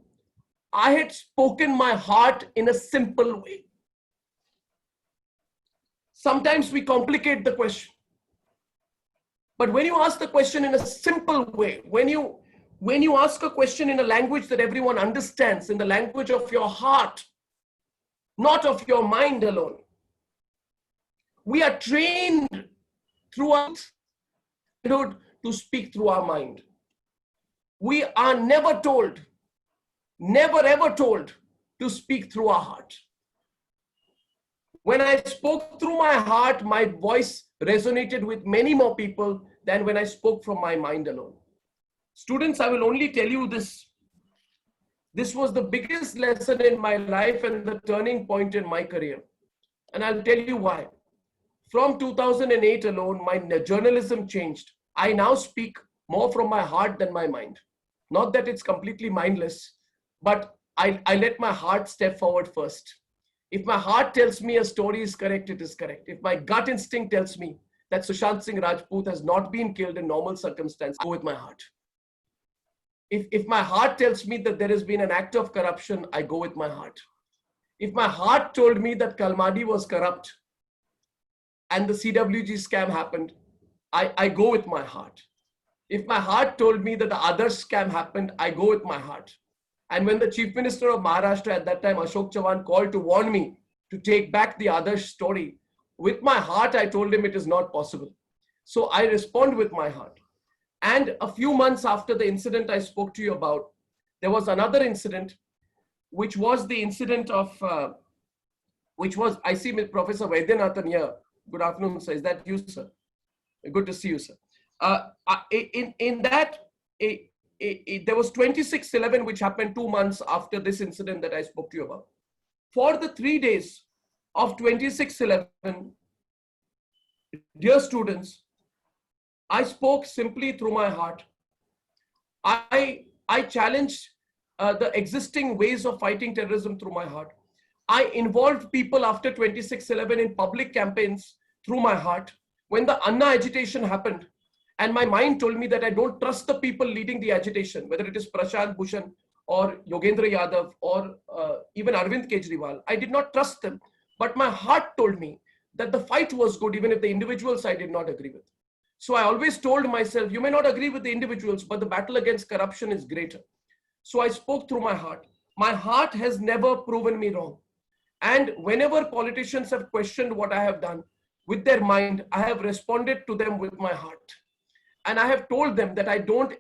I had spoken my heart in a simple way. Sometimes we complicate the question. But when you ask the question in a simple way, when you ask a question in a language that everyone understands, in the language of your heart, not of your mind alone. We are trained throughout childhood to speak through our mind. We are never ever told to speak through our heart. When I spoke through my heart, my voice resonated with many more people than when I spoke from my mind alone. Students, I will only tell you this. This was the biggest lesson in my life and the turning point in my career. And I'll tell you why. From 2008 alone, my journalism changed. I now speak more from my heart than my mind. Not that it's completely mindless, but I let my heart step forward first. If my heart tells me a story is correct, it is correct. If my gut instinct tells me that Sushant Singh Rajput has not been killed in normal circumstances, I go with my heart. If my heart tells me that there has been an act of corruption, I go with my heart. If my heart told me that Kalmadi was corrupt and the CWG scam happened, I go with my heart. If my heart told me that the other scam happened, I go with my heart. And when the Chief Minister of Maharashtra at that time, Ashok Chavan, called to warn me to take back the other story, with my heart, I told him it is not possible. So I respond with my heart. And a few months after the incident I spoke to you about, there was another incident, which was the incident of, I see Professor Vaidyanathan here. Good afternoon, sir. Is that you, sir? Good to see you, sir. In that, there was 26/11, which happened 2 months after this incident that I spoke to you about. For the 3 days of 26/11, dear students, I spoke simply through my heart. I challenged the existing ways of fighting terrorism through my heart. I involved people after 26/11 in public campaigns through my heart. When the Anna agitation happened, and my mind told me that I don't trust the people leading the agitation, whether it is Prashant Bhushan or Yogendra Yadav or even Arvind Kejriwal. I did not trust them. But my heart told me that the fight was good, even if the individuals I did not agree with. So I always told myself, you may not agree with the individuals, but the battle against corruption is greater. So I spoke through my heart. My heart has never proven me wrong. And whenever politicians have questioned what I have done with their mind, I have responded to them with my heart. And I have told them that I don't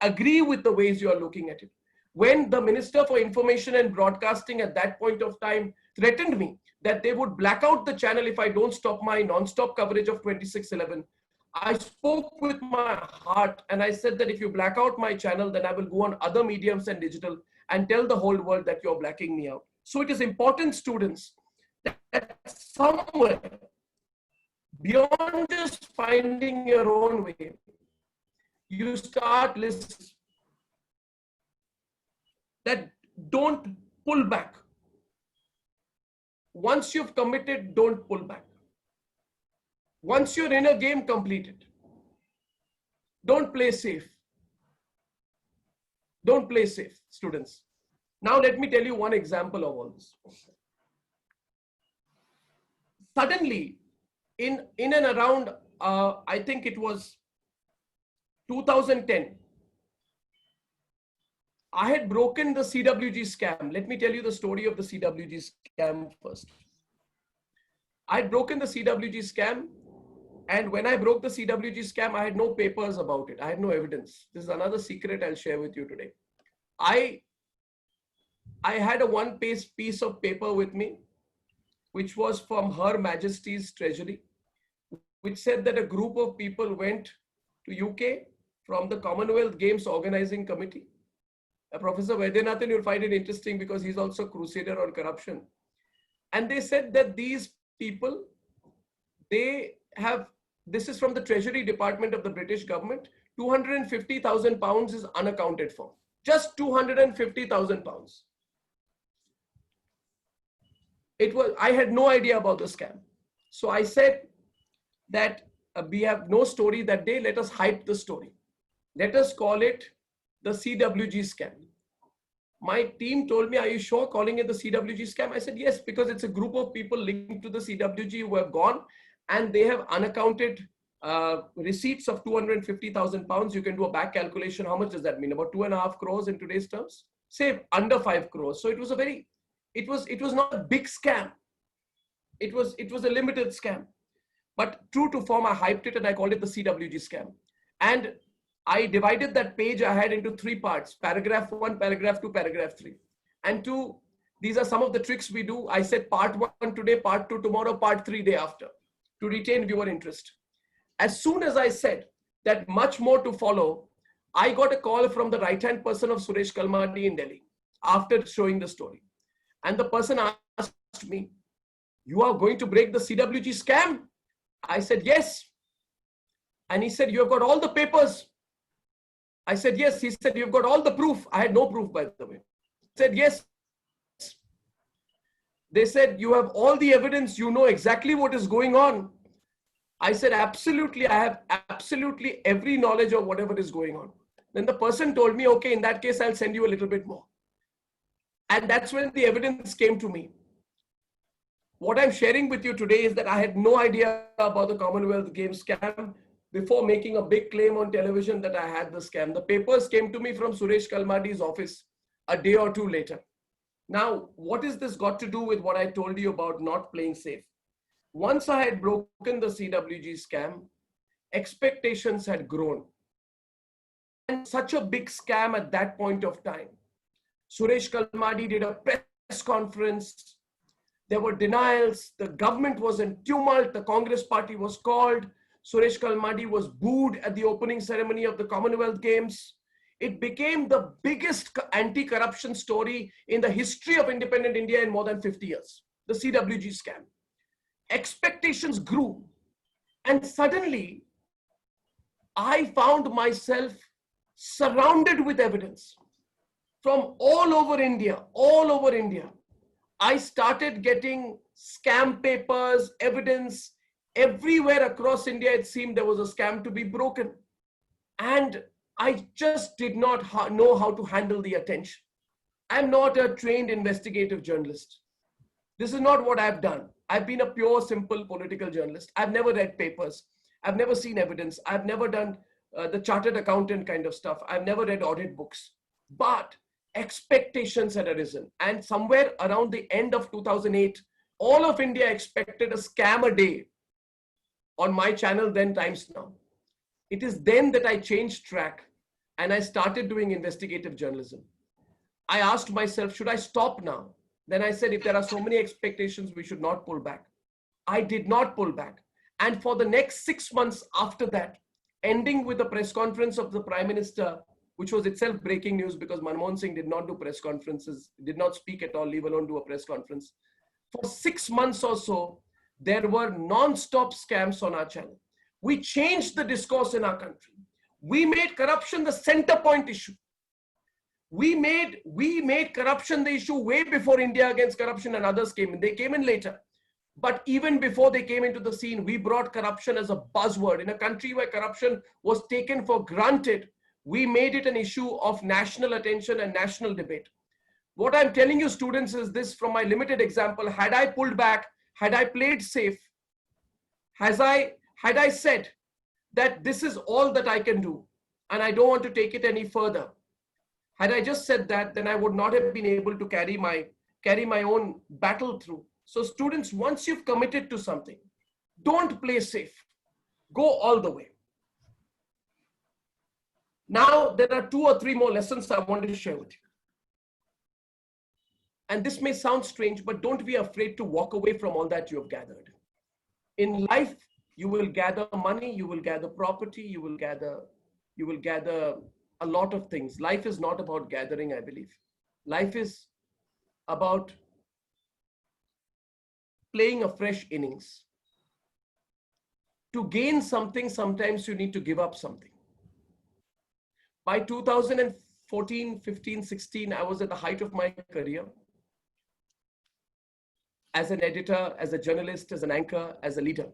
agree with the ways you are looking at it. When the Minister for Information and Broadcasting at that point of time threatened me that they would black out the channel if I don't stop my non-stop coverage of 26/11, I spoke with my heart and I said that if you black out my channel, then I will go on other mediums and digital and tell the whole world that you're blacking me out. So it is important, students, that somewhere beyond just finding your own way, you start listening. That don't pull back. Once you've committed, don't pull back. Once you're in a game, complete it. Don't play safe. Don't play safe, students. Now let me tell you one example of all this. Suddenly, in and around, I think it was 2010, I had broken the CWG scam. Let me tell you the story of the CWG scam first. I had broken the CWG scam, and when I broke the CWG scam, I had no papers about it. I had no evidence. This is another secret I'll share with you today. I had a one-page piece of paper with me, which was from Her Majesty's Treasury, which said that a group of people went to UK from the Commonwealth Games Organizing Committee. Professor Vaidyanathan, you'll find it interesting because he's also a crusader on corruption. And they said that these people, this is from the Treasury Department of the British government, 250,000 pounds is unaccounted for. Just 250,000 pounds. I had no idea about the scam. So I said that we have no story that day, let us hype the story. Let us call it the CWG scam. My team told me, are you sure calling it the CWG scam? I said, yes, because it's a group of people linked to the CWG who have gone and they have unaccounted receipts of 250,000 pounds. You can do a back calculation. How much does that mean? About 2.5 crores in today's terms? Say under 5 crores. So it was it was not a big scam. It was a limited scam. But true to form, I hyped it and I called it the CWG scam. And I divided that page I had into 3 parts, paragraph 1, paragraph 2, paragraph 3. And to These are some of the tricks we do. I said part 1 today, part 2 tomorrow, part 3 day after, to retain viewer interest. As soon as I said that much more to follow, I got a call from the right-hand person of Suresh Kalmadi in Delhi after showing the story. And the person asked me, "You are going to break the CWG scam?" I said, "Yes." And he said, "You have got all the papers?" I said, "Yes." He said, "You've got all the proof?" I had no proof, by the way. I said, "Yes." They said, "You have all the evidence, you know exactly what is going on?" I said, "Absolutely, I have absolutely every knowledge of whatever is going on." Then the person told me, "Okay, in that case, I'll send you a little bit more." And that's when the evidence came to me. What I'm sharing with you today is that I had no idea about the Commonwealth Games scam before making a big claim on television that I had the scam. The papers came to me from Suresh Kalmadi's office a day or two later. Now, what has this got to do with what I told you about not playing safe? Once I had broken the CWG scam, expectations had grown. And such a big scam at that point of time. Suresh Kalmadi did a press conference. There were denials. The government was in tumult. The Congress party was called. Suresh Kalmadi was booed at the opening ceremony of the Commonwealth Games. It became the biggest anti-corruption story in the history of independent India in more than 50 years. The CWG scam. Expectations grew. And suddenly, I found myself surrounded with evidence from all over India, all over India. I started getting scam papers, evidence everywhere across India. It seemed there was a scam to be broken. And I just did not know how to handle the attention. I'm not a trained investigative journalist. This is not what I've done. I've been a pure, simple political journalist. I've never read papers. I've never seen evidence. I've never done the chartered accountant kind of stuff. I've never read audit books. But expectations had arisen. And somewhere around the end of 2008, all of India expected a scam a day on my channel, then Times Now. It is then that I changed track and I started doing investigative journalism. I asked myself, should I stop now? Then I said, if there are so many expectations, we should not pull back. I did not pull back. And for the next 6 months after that, ending with the press conference of the Prime Minister, which was itself breaking news because Manmohan Singh did not do press conferences, did not speak at all, leave alone do a press conference. For 6 months or so, there were non-stop scams on our channel. We changed the discourse in our country. We made corruption the center point issue. We made corruption the issue way before India Against Corruption and others came in. They came in later. But even before they came into the scene, we brought corruption as a buzzword. In a country where corruption was taken for granted, we made it an issue of national attention and national debate. What I'm telling you, students, is this from my limited example. Had I pulled back, had I played safe, had I said that this is all that I can do and I don't want to take it any further, had I just said that, then I would not have been able to carry my own battle through. So students, once you've committed to something, don't play safe. Go all the way. Now, there are 2 or 3 more lessons I want to share with you. And this may sound strange, but don't be afraid to walk away from all that you have gathered. In life, you will gather money, you will gather property, you will gather a lot of things. Life is not about gathering, I believe. Life is about playing a fresh innings. To gain something, sometimes you need to give up something. By 2014, 15, 16, I was at the height of my career. As an editor, as a journalist, as an anchor, as a leader.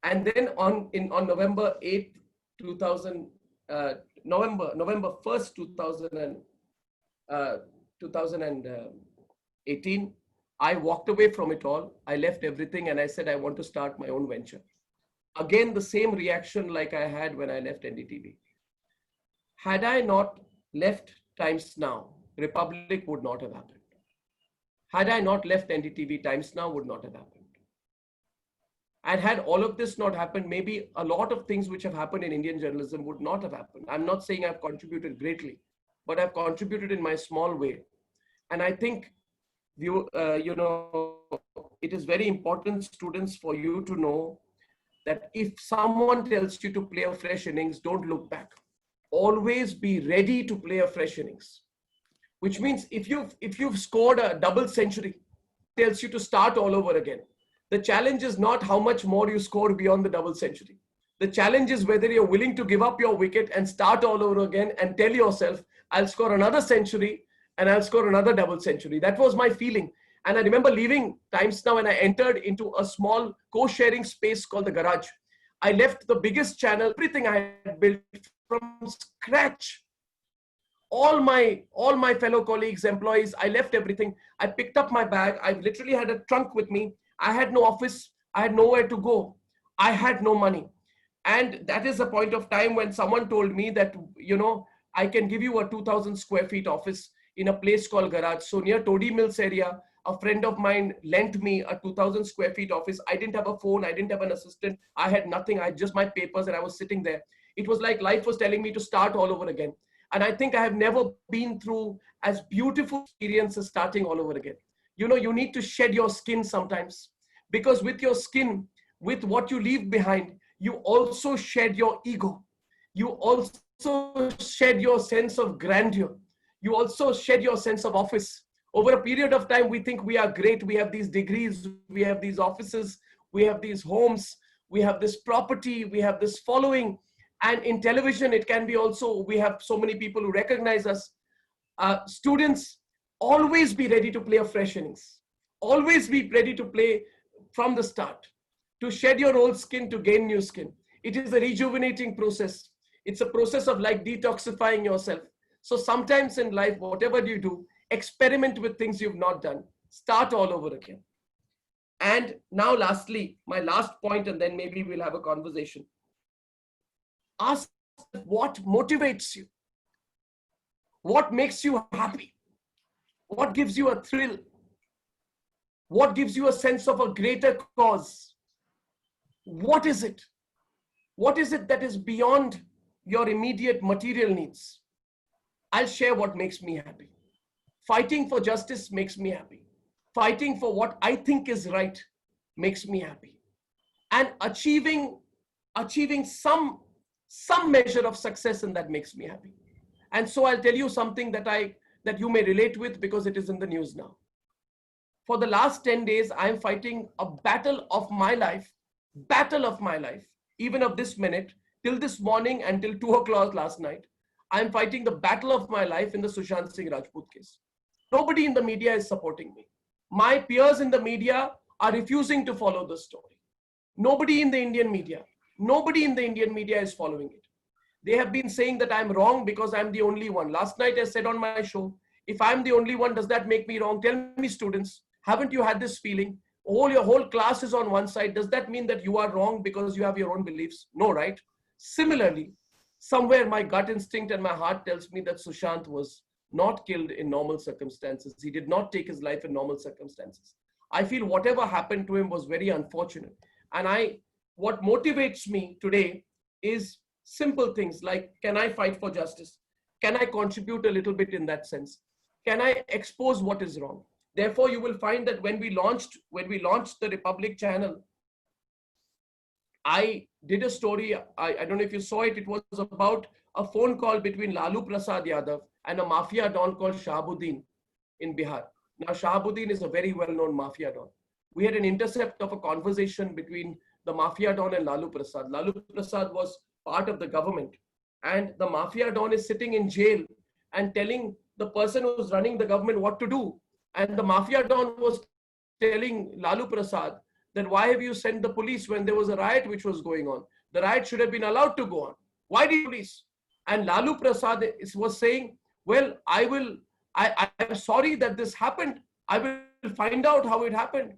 And then on November 8th, November 1st, 2018, I walked away from it all. I left everything and I said, I want to start my own venture. Again, the same reaction like I had when I left NDTV. Had I not left Times Now, Republic would not have happened. Had I not left NDTV, Times Now would not have happened. And had all of this not happened, maybe a lot of things which have happened in Indian journalism would not have happened. I'm not saying I've contributed greatly, but I've contributed in my small way. And I think it is very important, students, for you to know that if someone tells you to play a fresh innings, don't look back. Always be ready to play a fresh innings. Which means if you've scored a double century, tells you to start all over again. The challenge is not how much more you score beyond the double century. The challenge is whether you're willing to give up your wicket and start all over again and tell yourself, I'll score another century and I'll score another double century. That was my feeling. And I remember leaving Times Now and I entered into a small co-sharing space called the garage. I left the biggest channel, everything I had built from scratch. All my fellow colleagues, employees, I left everything. I picked up my bag. I literally had a trunk with me. I had no office. I had nowhere to go. I had no money. And that is the point of time when someone told me that, I can give you a 2,000 square feet office in a place called Garage. So near Toddy Mills area, a friend of mine lent me a 2,000 square feet office. I didn't have a phone. I didn't have an assistant. I had nothing. I had just my papers and I was sitting there. It was like life was telling me to start all over again. And I think I have never been through as beautiful experience as starting all over again. You need to shed your skin sometimes, because with your skin, with what you leave behind, you also shed your ego. You also shed your sense of grandeur. You also shed your sense of office. Over a period of time, we think we are great. We have these degrees, we have these offices, we have these homes, we have this property, we have this following. And in television, it can be also, we have so many people who recognize us. Students, always be ready to play a fresh innings. Always be ready to play from the start, to shed your old skin to gain new skin. It is a rejuvenating process. It's a process of like detoxifying yourself. So sometimes in life, whatever you do, experiment with things you've not done. Start all over again. And now lastly, my last point, and then maybe we'll have a conversation. Ask what motivates you. What makes you happy? What gives you a thrill? What gives you a sense of a greater cause? What is it? What is it that is beyond your immediate material needs? I'll share what makes me happy. Fighting for justice makes me happy. Fighting for what I think is right makes me happy. And achieving some measure of success in that makes me happy. And so I'll tell you something that you may relate with, because it is in the news now. For the last 10 days, I'm fighting a battle of my life, even of this minute, till this morning and till 2 o'clock last night. I'm fighting the battle of my life in the Sushant Singh Rajput case. Nobody in the media is supporting me. My peers in the media are refusing to follow the story. Nobody in the Indian media is following it. They have been saying that I'm wrong because I'm the only one. Last night I said on my show, if I'm the only one, does that make me wrong? Tell me, students, haven't you had this feeling? Your whole class is on one side. Does that mean that you are wrong because you have your own beliefs? No, right? Similarly, somewhere my gut instinct and my heart tells me that Sushant was not killed in normal circumstances. He did not take his life in normal circumstances. I feel whatever happened to him was very unfortunate. And what motivates me today is simple things like, can I fight for justice? Can I contribute a little bit in that sense? Can I expose what is wrong? Therefore, you will find that when we launched the Republic channel, I did a story. I don't know if you saw it. It was about a phone call between Lalu Prasad Yadav and a mafia don called Shahabuddin in Bihar. Now, Shahabuddin is a very well-known mafia don. We had an intercept of a conversation between the mafia don and Lalu Prasad. Lalu Prasad was part of the government, and the mafia don is sitting in jail and telling the person who's running the government what to do. And the mafia don was telling Lalu Prasad that, why have you sent the police when there was a riot which was going on? The riot should have been allowed to go on. Why did police? And Lalu Prasad was saying, well, I'm sorry that this happened. I will find out how it happened.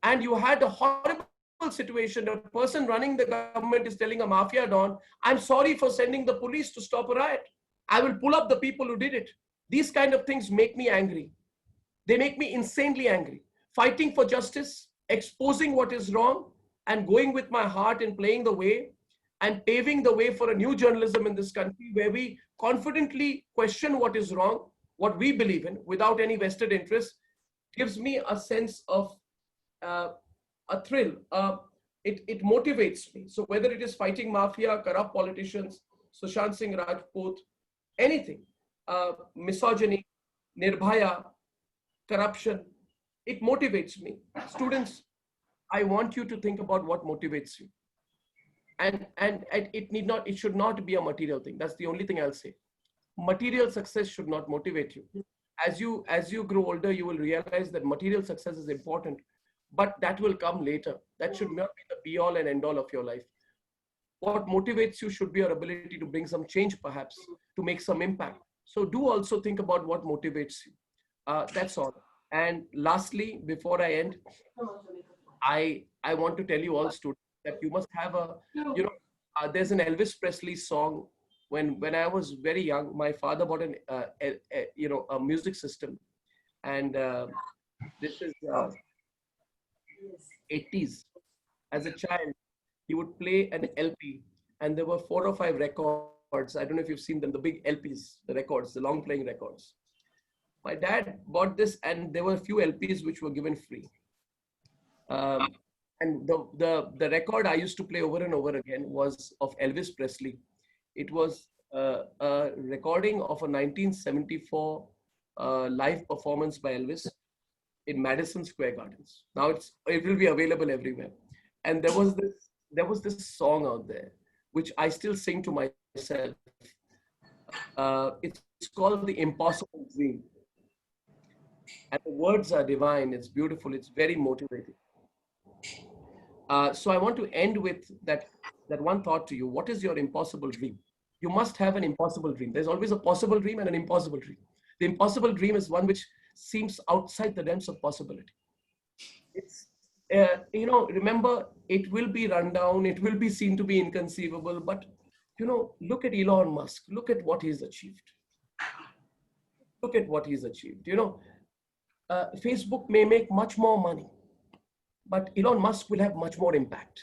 And you had a horrible situation. A person running the government is telling a mafia don, I'm sorry for sending the police to stop a riot. I will pull up the people who did it. These kind of things make me angry. They make me insanely angry. Fighting for justice, exposing what is wrong, and going with my heart and playing the way and paving the way for a new journalism in this country where we confidently question what is wrong, what we believe in without any vested interest, gives me a sense of a thrill. It motivates me. So whether it is fighting mafia, corrupt politicians, Sushant Singh Rajput, anything, misogyny, Nirbhaya, corruption, it motivates me. Students, I want you to think about what motivates you. And it should not be a material thing. That's the only thing I'll say. Material success should not motivate you. As you grow older, you will realize that material success is important, but that will come later. That should not be the be all and end all of your life. What motivates you should be your ability to bring some change, perhaps, to make some impact. So do also think about what motivates you. That's all. And lastly, before I end, I want to tell you all students that you must have a, there's an Elvis Presley song. When I was very young, my father bought a music system, and this is 80s. As a child, he would play an LP, and there were 4 or 5 records. I don't know if you've seen them, the big LPs, the records, the long playing records. My dad bought this, and there were a few LPs which were given free. And the record I used to play over and over again was of Elvis Presley. It was a recording of a 1974 live performance by Elvis in Madison Square Gardens. Now it will be available everywhere. And there was this song out there which I still sing to myself. It's called The Impossible Dream. And the words are divine. It's beautiful. It's very motivating. So I want to end with that one thought to you. What is your impossible dream? You must have an impossible dream. There's always a possible dream and an impossible dream. The impossible dream is one which seems outside the realms of possibility. It's, remember, it will be run down. It will be seen to be inconceivable. But, look at Elon Musk. Look at what he's achieved. Look at what he's achieved. Facebook may make much more money, but Elon Musk will have much more impact.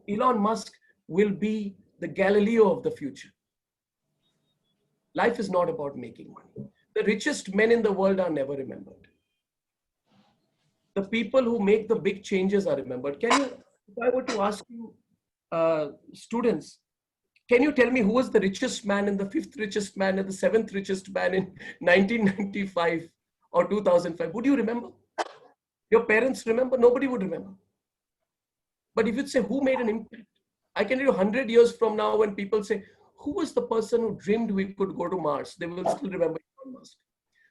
Elon Musk will be the Galileo of the future. Life is not about making money. The richest men in the world are never remembered. The people who make the big changes are remembered. If I were to ask you, students, can you tell me who was the richest man and the 5th richest man and the 7th richest man in 1995 or 2005? Would you remember? Your parents remember? Nobody would remember. But if you'd say, who made an impact? I can tell you 100 years from now, when people say, who was the person who dreamed we could go to Mars? They will still remember Elon Musk.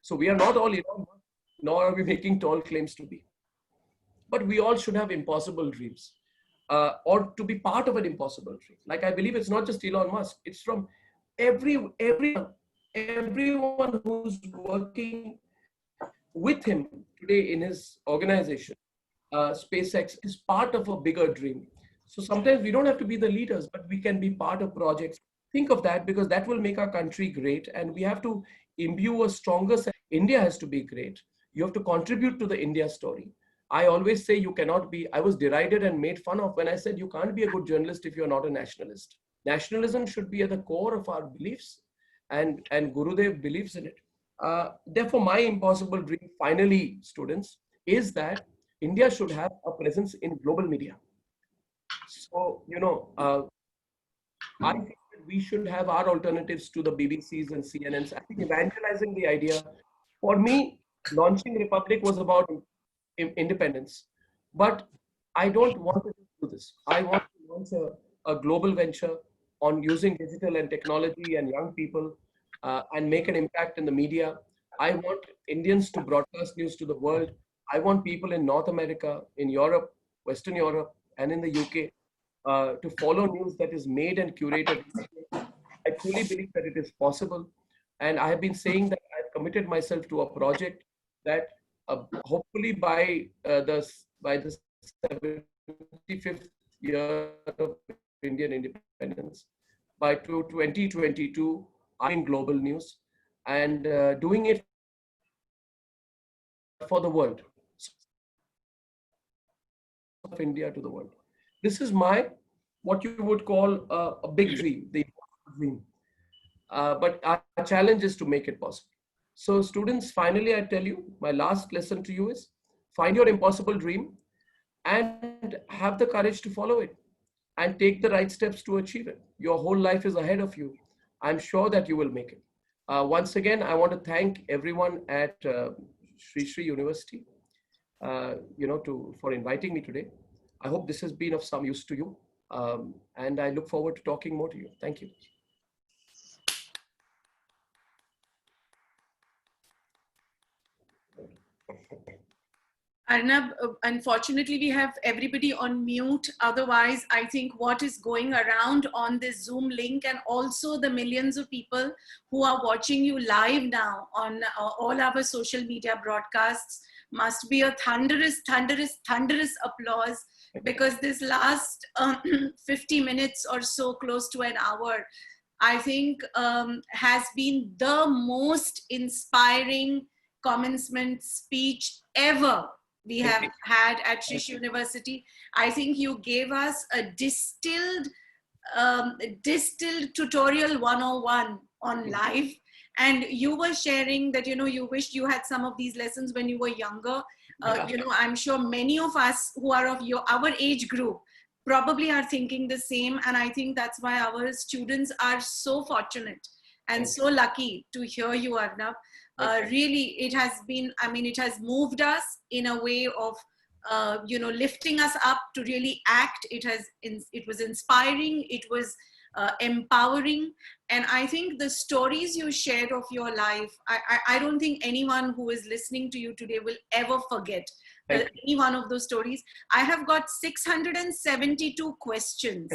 So we are not all Elon Musk, nor are we making tall claims to be. But we all should have impossible dreams, or to be part of an impossible dream. Like, I believe it's not just Elon Musk. It's from everyone who's working with him today in his organization. SpaceX is part of a bigger dream. So sometimes we don't have to be the leaders, but we can be part of projects. Think of that, because that will make our country great. And we have to imbue a stronger sense. India has to be great. You have to contribute to the India story. I always say you cannot be, I was derided and made fun of when I said you can't be a good journalist if you're not a nationalist. Nationalism should be at the core of our beliefs, and Gurudev believes in it. Therefore, my impossible dream, finally, students, is that India should have a presence in global media. So, I think that we should have our alternatives to the BBCs and CNNs. I think evangelizing the idea, for me, launching Republic was about independence. But I don't want to do this. I want to launch a global venture on using digital and technology and young people, and make an impact in the media. I want Indians to broadcast news to the world. I want people in North America, in Europe, Western Europe, and in the UK to follow news that is made and curated. I truly believe that it is possible. And I have been saying that I've committed myself to a project that hopefully by the 75th year of Indian independence, by 2022, I'm in global news and doing it for the world, of India to the world. This is what you would call a big dream, the dream. But our challenge is to make it possible. So students, finally, I tell you, my last lesson to you is find your impossible dream and have the courage to follow it and take the right steps to achieve it. Your whole life is ahead of you. I'm sure that you will make it. Once again, I want to thank everyone at Sri Sri University, for inviting me today. I hope this has been of some use to you. And I look forward to talking more to you. Thank you. Arnab, unfortunately, we have everybody on mute. Otherwise, I think what is going around on this Zoom link, and also the millions of people who are watching you live now on all our social media broadcasts, must be a thunderous, thunderous, thunderous applause, because this last 50 minutes or so, close to an hour, I think has been the most inspiring commencement speech ever we have had at Shish University. I think you gave us a distilled tutorial 101 on life. And you were sharing that, you wished you had some of these lessons when you were younger. I'm sure many of us who are of our age group probably are thinking the same. And I think that's why our students are so fortunate and so lucky to hear you, Arnab. Really, it has been, it has moved us in a way of, lifting us up to really act. It was inspiring. It was empowering. And I think the stories you shared of your life, I don't think anyone who is listening to you today will ever forget any one of those stories. I have got 672 questions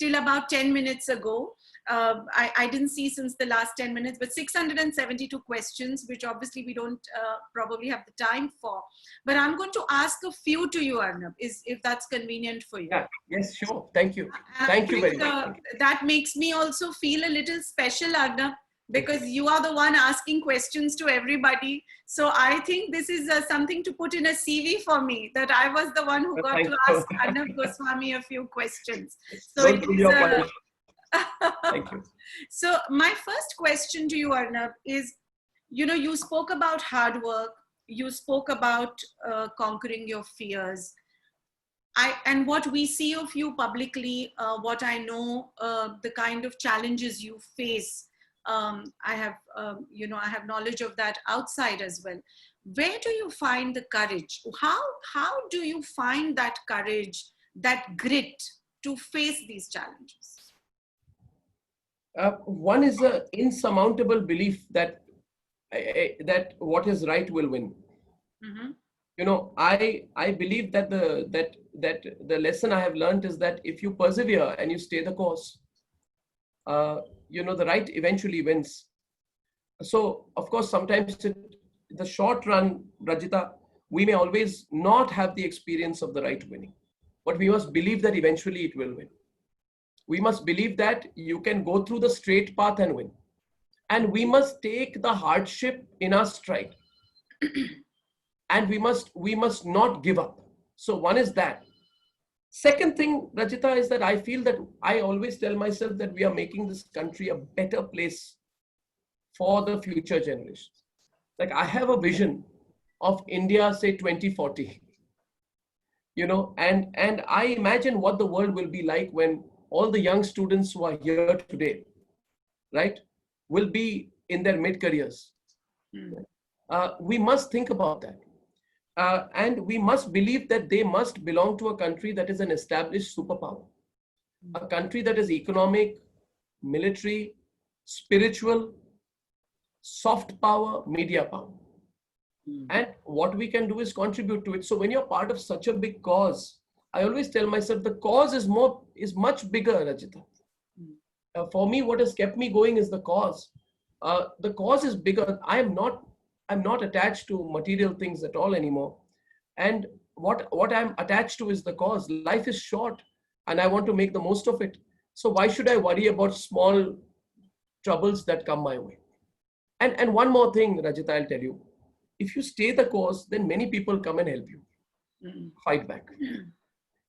till about 10 minutes ago. I didn't see since the last 10 minutes, but 672 questions, which obviously we don't probably have the time for. But I'm going to ask a few to you, Arnab, if that's convenient for you. Yeah. Yes, sure. Thank you. Thank you very much. That makes me also feel a little special, Arnab, because you are the one asking questions to everybody. So I think this is something to put in a CV for me, that I was the one who got to ask Arnab Goswami a few questions. So it is, thank you. So my first question to you, Arnab, is, you spoke about hard work. You spoke about conquering your fears. And what we see of you publicly, what I know, the kind of challenges you face, I have knowledge of that outside as well. Where do you find the courage? How do you find that courage, that grit to face these challenges? One is an insurmountable belief that what is right will win. Mm-hmm. I believe that the lesson I have learned is that if you persevere and you stay the course, the right eventually wins. So of course, sometimes the short run, Rajita, we may always not have the experience of the right winning, but we must believe that eventually it will win. We must believe that you can go through the straight path and win. And we must take the hardship in our stride. And we must not give up. So one is that. Second thing, Rajita, is that I feel that I always tell myself that we are making this country a better place for the future generations. Like, I have a vision of India, say 2040, and I imagine what the world will be like when all the young students who are here today, right, will be in their mid-careers. We must think about that. And we must believe that they must belong to a country that is an established superpower, a country that is economic, military, spiritual, soft power, media power. And what we can do is contribute to it. So when you're part of such a big cause, I always tell myself the cause is much bigger, Rajita. For me, what has kept me going is the cause. The cause is bigger. I'm not attached to material things at all anymore. And what I'm attached to is the cause. Life is short and I want to make the most of it. So why should I worry about small troubles that come my way? And one more thing, Rajita, I'll tell you. If you stay the course, then many people come and help you fight back.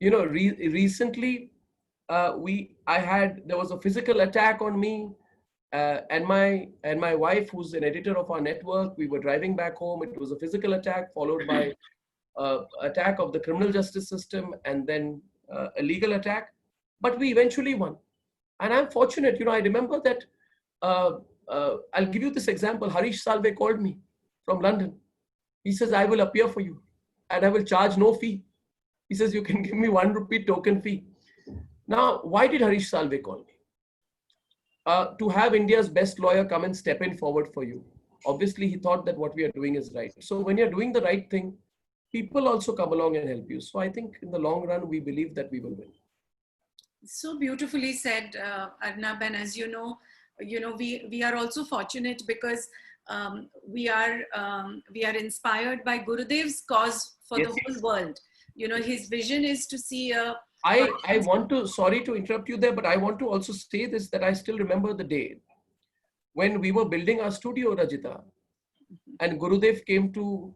Recently, there was a physical attack on me. And my wife, who's an editor of our network, we were driving back home. It was a physical attack followed by attack of the criminal justice system, and then a legal attack. But we eventually won. And I'm fortunate, I remember that, I'll give you this example. Harish Salve called me from London. He says, I will appear for you and I will charge no fee. He says, you can give me ₹1 token fee. Now, why did Harish Salve call me? To have India's best lawyer come and step in forward for you. Obviously, he thought that what we are doing is right. So when you're doing the right thing, people also come along and help you. So I think in the long run, we believe that we will win. So beautifully said, Arnab. And as you know, we are also fortunate because we are inspired by Gurudev's cause for Yes, the yes. whole world. His vision is to see a. I want to, sorry to interrupt you there, but I want to also say this, that I still remember the day when we were building our studio, Rajita, and Gurudev came to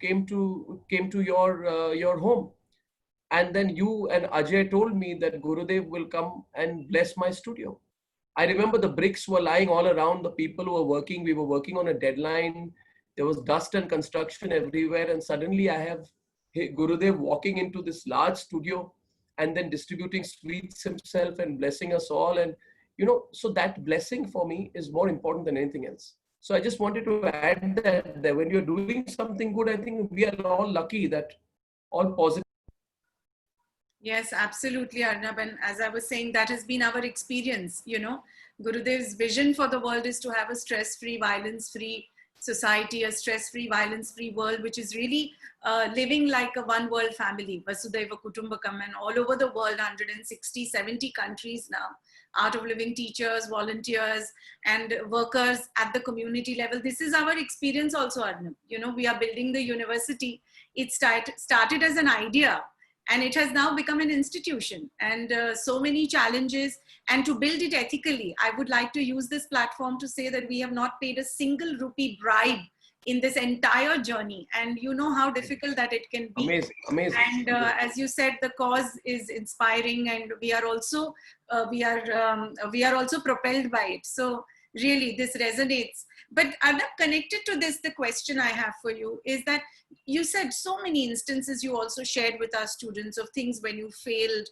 your home. And then you and Ajay told me that Gurudev will come and bless my studio. I remember the bricks were lying all around the people who were working. We were working on a deadline. There was dust and construction everywhere. And suddenly I have Gurudev walking into this large studio and then distributing sweets himself and blessing us all. And, so that blessing for me is more important than anything else. So I just wanted to add that when you're doing something good, I think we are all lucky that all positive. Yes, absolutely, Arnab. And as I was saying, that has been our experience. Gurudev's vision for the world is to have a stress-free, violence-free society, a stress-free, violence-free world, which is really living like a one world family, Vasudhaiva Kutumbakam, and all over the world, 160, 70 countries now, art of living teachers, volunteers, and workers at the community level. This is our experience also, Arnab. We are building the university. It started as an idea, and it has now become an institution, and so many challenges. And to build it ethically, I would like to use this platform to say that we have not paid a single rupee bribe in this entire journey. And you know how difficult that it can be. Amazing. And as you said, the cause is inspiring, and we are also propelled by it. So really, this resonates. But Arnab, connected to this, the question I have for you is that you said so many instances you also shared with our students of things when you failed,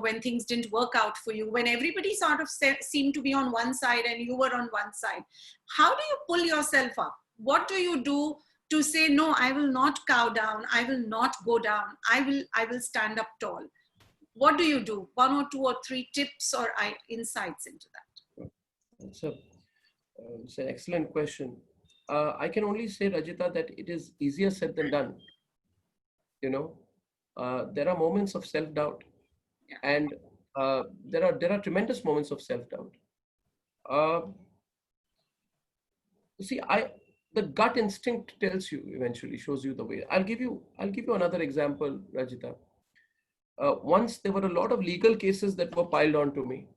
when things didn't work out for you, when everybody sort of seemed to be on one side and you were on one side. How do you pull yourself up? What do you do to say, no, I will not cow down, I will not go down, I will stand up tall? What do you do? 1 or 2 or 3 tips or insights into that? It's an excellent question. I can only say, Rajita, that it is easier said than done. There are moments of self-doubt, Yeah. and there are tremendous moments of self-doubt. See, the gut instinct tells you, eventually shows you the way. I'll give you another example, Rajita. Once there were a lot of legal cases that were piled onto me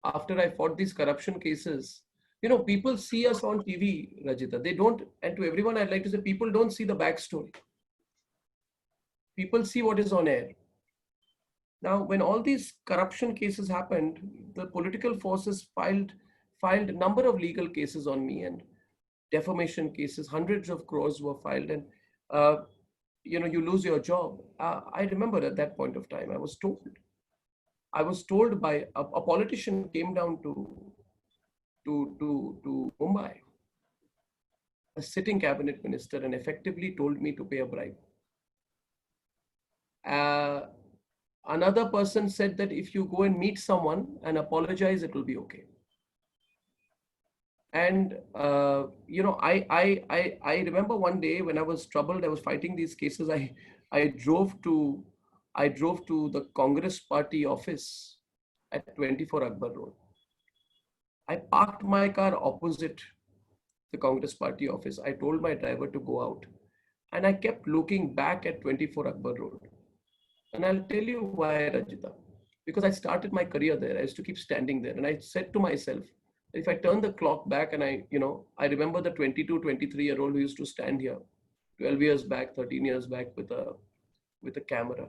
after I fought these corruption cases. People see us on TV, Rajita. They don't, and to everyone, I'd like to say, people don't see the backstory. People see what is on air. Now, when all these corruption cases happened, the political forces filed a number of legal cases on me, and defamation cases. Hundreds of crores were filed, and you lose your job. I remember at that point of time, I was told by a politician came down to Mumbai, a sitting cabinet minister, and effectively told me to pay a bribe. Another person said that if you go and meet someone and apologize, it will be okay. And I remember one day when I was troubled, I was fighting these cases. I drove to the Congress Party office at 24 Akbar Road. I parked my car opposite the Congress Party office. I told my driver to go out, and I kept looking back at 24 Akbar Road. And I'll tell you why, Rajita. Because I started my career there. I used to keep standing there, and I said to myself, if I turn the clock back, and I remember the 22, 23-year-old who used to stand here 12 years back, 13 years back with a camera.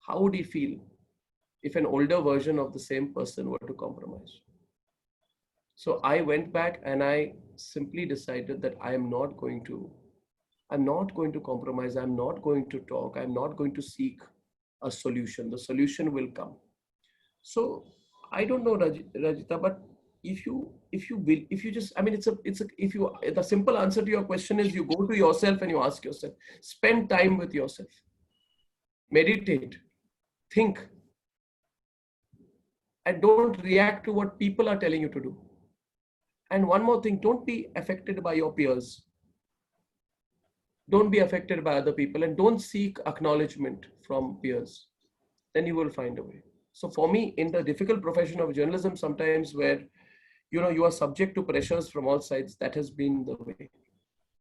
How would he feel if an older version of the same person were to compromise? So I went back and I simply decided that I'm not going to compromise. I'm not going to talk. I'm not going to seek a solution. The solution will come. So I don't know, Rajita, but if you just, I mean, if you, the simple answer to your question is you go to yourself and you ask yourself, spend time with yourself, meditate, think, and don't react to what people are telling you to do. And one more thing, don't be affected by your peers. Don't be affected by other people, and don't seek acknowledgement from peers. Then you will find a way. So for me, in the difficult profession of journalism, sometimes where you are subject to pressures from all sides, that has been the way,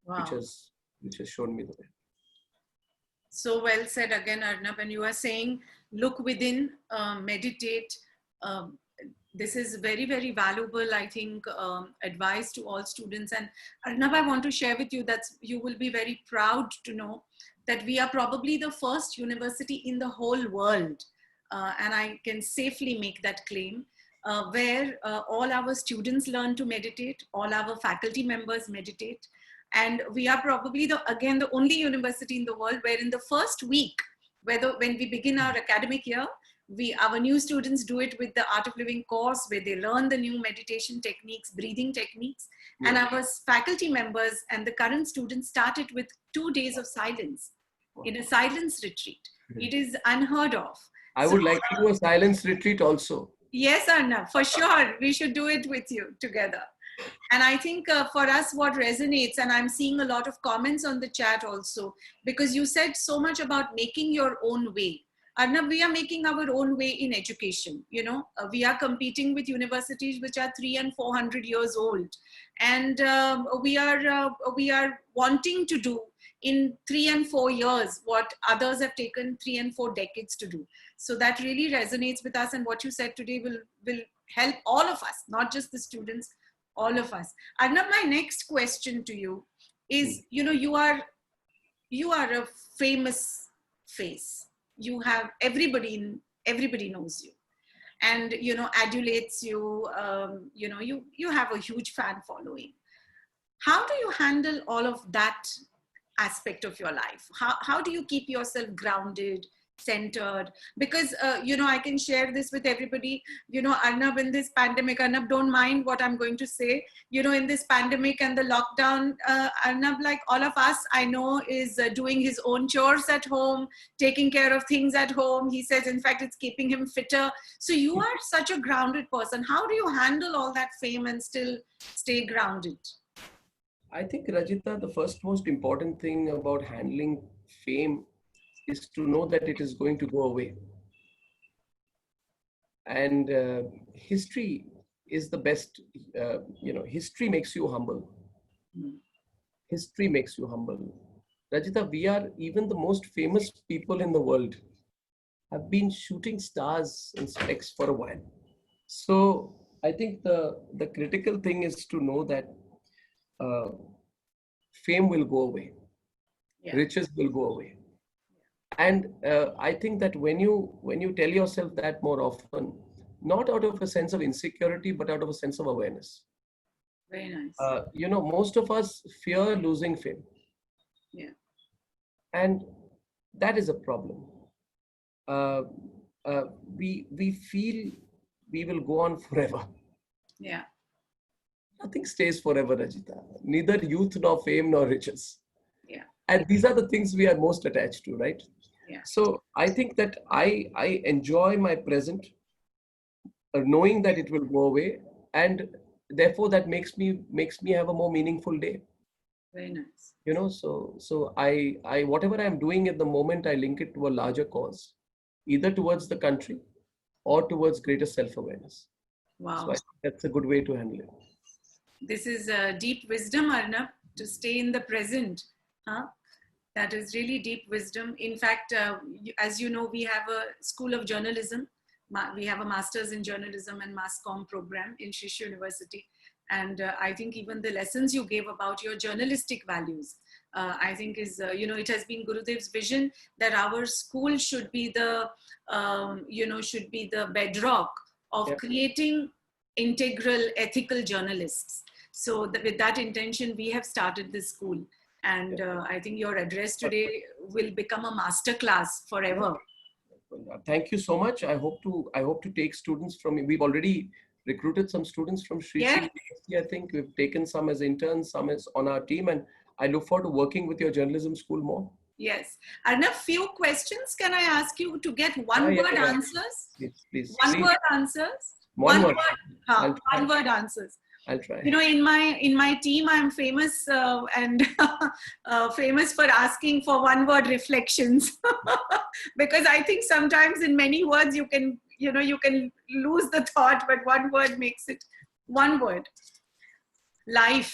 which Wow. has shown me the way. So well said again, Arnab. And you are saying, look within, meditate. Um, this is very, very valuable, I think, advice to all students. And Arnab, I want to share with you that you will be very proud to know that we are probably the first university in the whole world, and I can safely make that claim, where all our students learn to meditate, all our faculty members meditate. And we are probably the only university in the world where in the first week, when we begin our academic year, our new students do it with the Art of Living course, where they learn the new meditation techniques, breathing techniques. And our faculty members and the current students started with 2 days of silence in a silence retreat. It is unheard of. I would like to do a silence retreat also. Yes, Arnab, for sure. We should do it with you together. And I think for us, what resonates, and I'm seeing a lot of comments on the chat also, because you said so much about making your own way. Arnab, we are making our own way in education. We are competing with universities which are 300 and 400 years old. And we are wanting to do in 3 and 4 years what others have taken 3 and 4 decades to do. So that really resonates with us. And what you said today will help all of us, not just the students, all of us. Arnab, my next question to you is, you are a famous face. You have everybody knows you, and adulates you. You have a huge fan following. How do you handle all of that aspect of your life? How do you keep yourself grounded, centered? Because I can share this with everybody. Arnab, in this pandemic, Arnab, don't mind what I'm going to say. In this pandemic and the lockdown, Arnab, like all of us, I know, is doing his own chores at home, taking care of things at home. He says, in fact, it's keeping him fitter. So you are such a grounded person. How do you handle all that fame and still stay grounded? I think, Rajita, the first most important thing about handling fame is to know that it is going to go away. And history is the best, history makes you humble. History makes you humble. Rajita, even the most famous people in the world have been shooting stars in specs for a while. So I think the critical thing is to know that fame will go away. Yeah. Riches will go away. And I think that when you tell yourself that more often, not out of a sense of insecurity, but out of a sense of awareness. Very nice. Most of us fear losing fame. Yeah. And that is a problem. We feel we will go on forever. Yeah. Nothing stays forever, Rajita. Neither youth, nor fame, nor riches. Yeah. And these are the things we are most attached to, right? Yeah. So I think that I enjoy my present, knowing that it will go away, and therefore that makes me have a more meaningful day. Very nice. So I whatever I'm doing at the moment, I link it to a larger cause, either towards the country or towards greater self-awareness. Wow. So I think that's a good way to handle it. This is deep wisdom, Arnab, to stay in the present. Huh? That is really deep wisdom. In fact, as you know, we have a School of Journalism. We have a Master's in Journalism and Mass Comm program in Shishu University. And I think even the lessons you gave about your journalistic values, I think is, it has been Gurudev's vision that our school should be the, should be the bedrock of creating integral ethical journalists. So with that intention, we have started this school. And I think your address today will become a master class forever. Thank you so much. I hope to take students from, we've already recruited some students from Sri Sri University. I think we've taken some as interns, some as on our team, and I look forward to working with your journalism school more. Yes. Arnab, few questions can I ask you to get one-word answers? Please. One-word answers? One word. One-word answers. I'll try. You know, in my team, I'm famous and famous for asking for one-word reflections because I think sometimes in many words you can lose the thought, but one word makes it. One word. Life.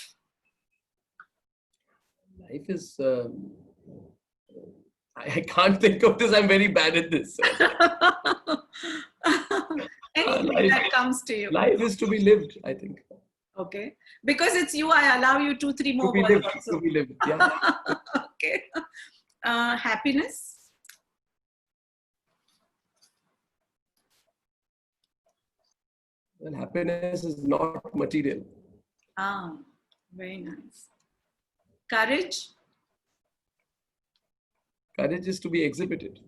Life is. I can't think of this. I'm very bad at this. Anything that comes to you. Life is to be lived, I think. Okay. Because it's you, I allow you 2-3 more words also. To be lived, yeah. Okay. Happiness. Well, happiness is not material. Ah, very nice. Courage. Courage is to be exhibited.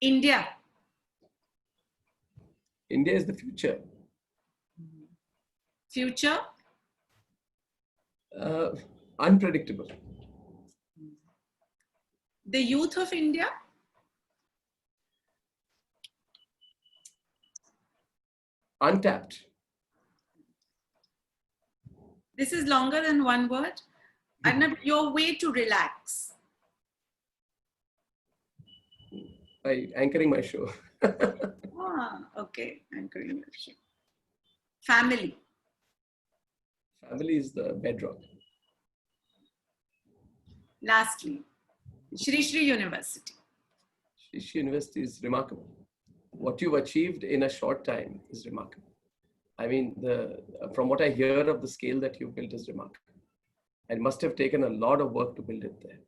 India. India is the future. Future. Unpredictable. The youth of India. Untapped. This is longer than one word. And your way to relax. By anchoring my show. Okay. Anchoring your show. Family. Family is the bedrock. Lastly, Sri Sri University. Sri Sri University is remarkable. What you've achieved in a short time is remarkable. I mean, from what I hear of the scale that you've built is remarkable. It must have taken a lot of work to build it there.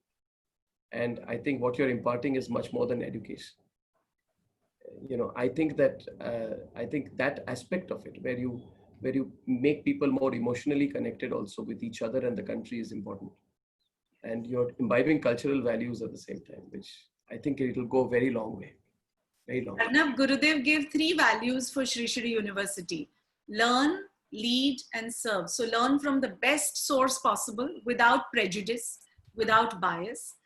And I think what you're imparting is much more than education. You know, I think that aspect of it, where you make people more emotionally connected also with each other and the country, is important. And you're imbibing cultural values at the same time, which I think it will go a very long way. Very long. Arnab, Gurudev gave 3 values for Sri Sri University: learn, lead, and serve. So learn from the best source possible, without prejudice, without bias.